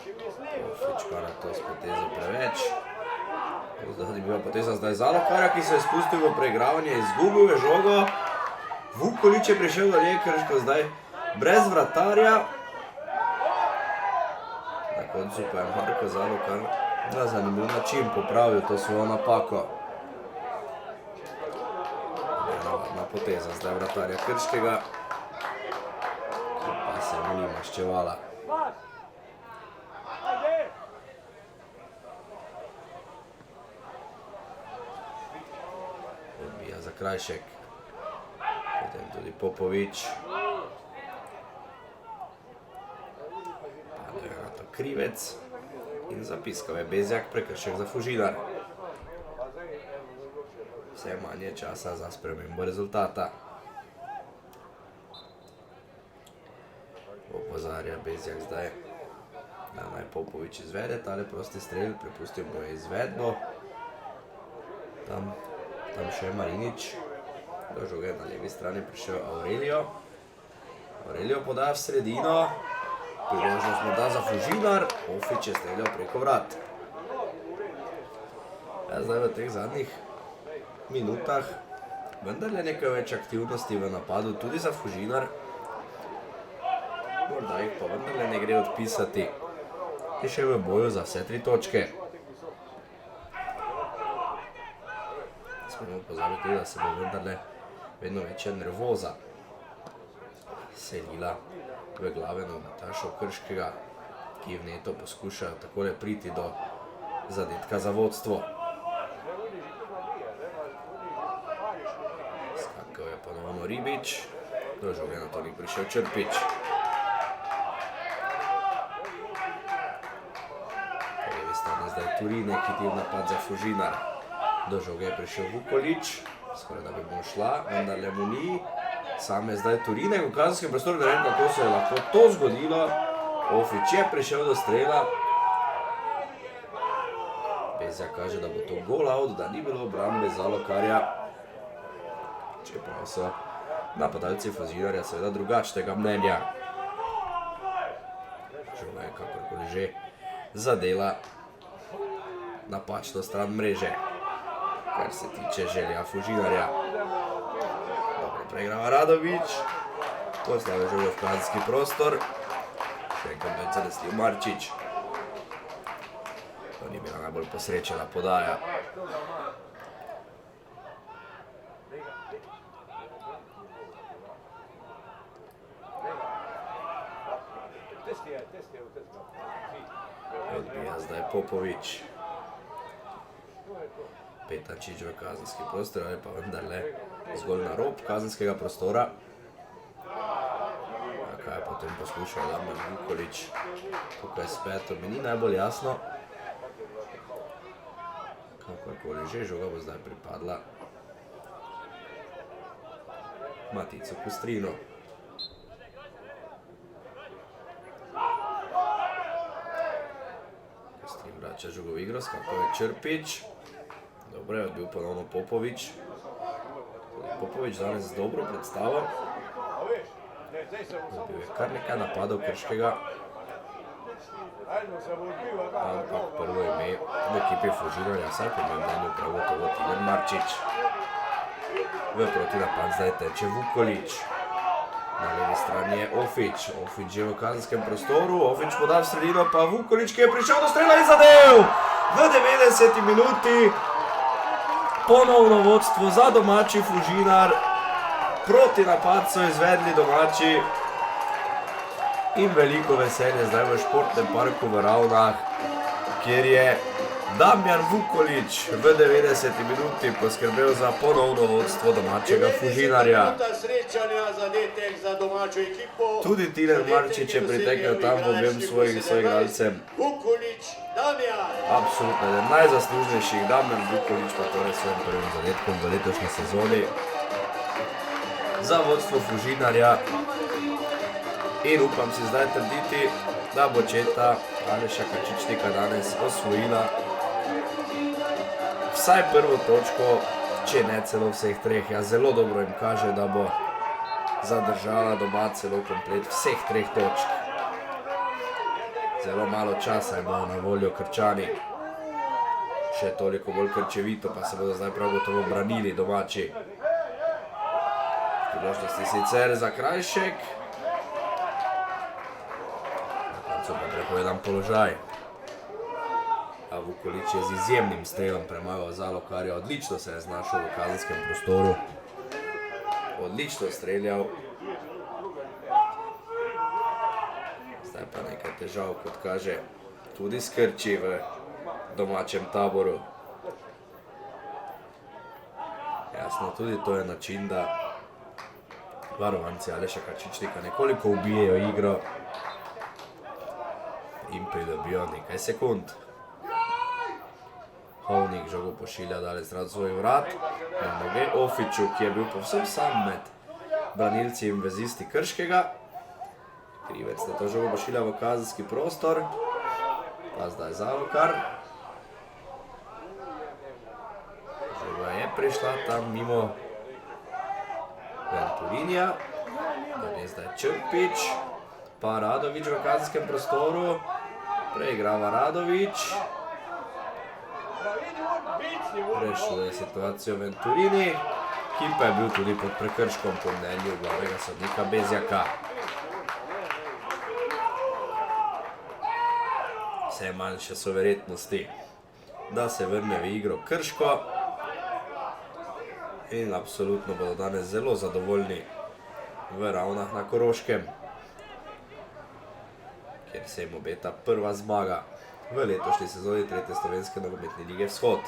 Ofič pa na to s potezo preveč. Zdaj bila poteza zdaj Zalokarja, ki se je spustil v preigravanje, izgubil je žogo. Vukolič je prišel do nje, Krško zdaj brez vratarja. Na koncu pa je Marko Zalokar na zanimiv način popravil to svojo napako. Nenavadna poteza zdaj vratarja Krškega, ki pa se mu ni maščevala. Odbija za Krajšek, potem tudi Popovič. Pade Renato Krivec in zapiskal je Bezjak, prekršek za Fužinar. Vse manje časa za spremembo rezultata. Opozarja Bezjak zdaj, da naj Popovič izvede tale prosti strel, prepustil mu je izvedbo. Tam še Marinič, do žoge na levi strani prišel Aurelio. Aurelio podaja v sredino, priložnost mu da za Fužinar, Ofič je streljal preko vrat. Zdaj v teh zadnjih minutah vendarle nekaj več aktivnosti v napadu, tudi za Fužinar. Morda jih pa vendarle ne gre odpisati. Je še v boju za vse 3 točke. Smemo pozabiti, da se bo vendarle vedno večja nervoza selila v glave nogometašev Krškega, ki vneto poskušajo takole priti do zadetka za vodstvo. Skakal je ponovno Ribič, do žoge na to ni prišel Črpič. Po levi strani zdaj Turine, ki ti napad za Fužinar. Do žoge je prišel Vukolič, skoraj da bi mu šla, vendarle mu ni. Sam je zdaj Turine v kazenskem prostoru, ne vem, kako se je lahko to zgodilo. Ofič je prišel do strela. Bezjak kaže, da bo to gol out, da ni bilo obrambe Zalokarja. Čeprav so napadalci Fužinarja seveda drugačnega mnenja. Žoga je kakorkoli že zadela napačno stran mreže, kar se tiče želja Fužinarja. Dobro preigrava Radovič, poslal je žogo v kazenski prostor, še enkrat več zanesljiv Marčič. To ni bila najbolj posrečena podaja. Odbija zdaj Popovič. Petačič v kazenski prostor, ali pa vendarle zgolj na rob kazenskega prostora. Kaj je potem poslušal Damjan Vukolič tukaj s petom, mi ni najbolj jasno. Kakorkoli že, žoga bo zdaj pripadla Maticu Kustrinu. Kustrin vrača žogo v igro, skakal je Črpič. Dobro je odbil ponovno Popovič. Popovič danes z dobro predstavo. Odbil je kar nekaj napadov Krškega. Ampak prvo ime v ekipi Fužinarja, vsaj po mojem mnenju prav gotovo Tilen Marčič. V protinapad zdaj teče Vukolič. Na levi strani je Ofič. Ofič je v kazenskem prostoru, Ofič poda v sredino, pa Vukolič, ki je prišel do strela in zadev! V 90. minuti ponovno vodstvo za domači Fužinar. Protinapad so izvedli domači in veliko veselje zdaj v športnem parku v Ravnah, kjer je Damjan Vukolič v 90. minuti poskrbel za ponovno vodstvo domačega Fužinarja. Tudi Tilen Marčič je pritekel tam v objem svojim soigralcem. Absolutno eden najzaslužnejših, Damjan Vukolič pa torej svojim prvim zadetkom v letošnji sezoni za vodstvo Fužinarja. In upam si zdaj trditi, da bo četa Aleša Kačičnika danes osvojila vsaj prvo točko, če ne celo vseh treh. Ja, zelo dobro jim kaže, da bo zadržala doma celo komplet vseh treh točk. Zelo malo časa imajo na voljo Krčani. Še toliko bolj krčevito, pa se bodo zdaj prav gotovo branili domači. Priložnosti sicer za Krajšek. Na koncu pa prepovedan položaj. A Vukolić je z izjemnim strelom premagal Zalokarja. Odlično se je znašel v kazenskem prostoru. Odlično streljal. Zdaj pa nekaj težav, kot kaže, tudi s Krči v domačem taboru. Jasno, tudi to je način, da varovanci Aleša Kačičnika nekoliko ubijejo igro in pridobijo nekaj sekund. Hovnik žogo pošilja daleč zrazu svoj vrat na noge Ofiću, ki je bil povsem sam med branilci in vezisti Krškega. Krivec na to žogo pošilja v kazenski prostor, pa zdaj Zalokar. Žoga je prišla tam mimo Venturinja, da je zdaj Črpič, pa Radović v kazenskem prostoru, preigrava Radović. Rešuje situacijo Venturini, ki pa je bil tudi pod prekrškom po mnenju glavnega sodnika Bezjaka. Vse manjše so verjetnosti, da se vrne v igro Krško in absolutno bodo danes zelo zadovoljni v Ravnah na Koroškem, kjer se jim obeta prva zmaga v letošnji sezoni 3. slovenske nogometne lige Vzhod.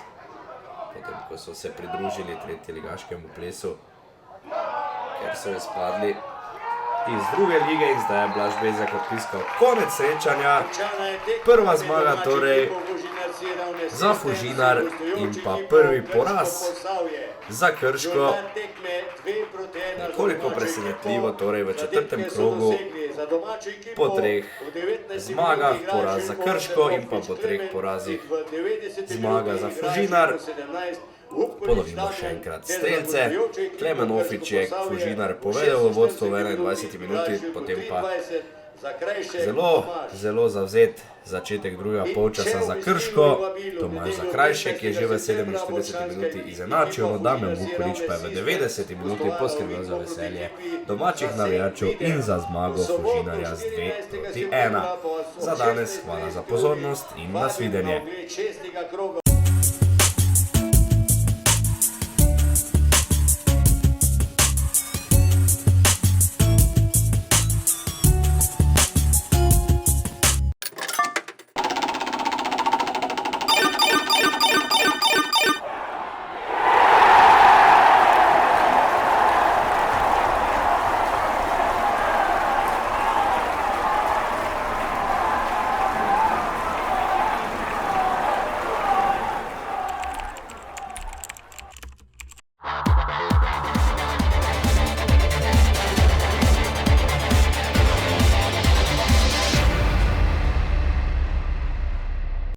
Potem, ko so se pridružili tretjeligaškemu plesu, ker so izpadli iz druge lige in zdaj je Blaž Bezjak odpiskal konec srečanja. Prva zmaga torej za Fužinar in pa prvi poraz za Krško. Nekoliko presenetljivo torej v četrtem krogu po treh zmagah poraz za Krško in pa po treh porazih zmaga za Fužinar. Ponovimo še enkrat strelce. Klemen Ofić je Fužinar povedal v vodstvo v 21 minuti, potem pa zelo zavzet začetek drugega polčasa za Krško. Tomaž Zakrajšek je že v 47 minuti izenačil, no Damjan Vukolić pa je v 90 minuti poskrbel za veselje domačih navijačev in za zmago Fužinarja z 2-1. Za danes hvala za pozornost in nasvidenje.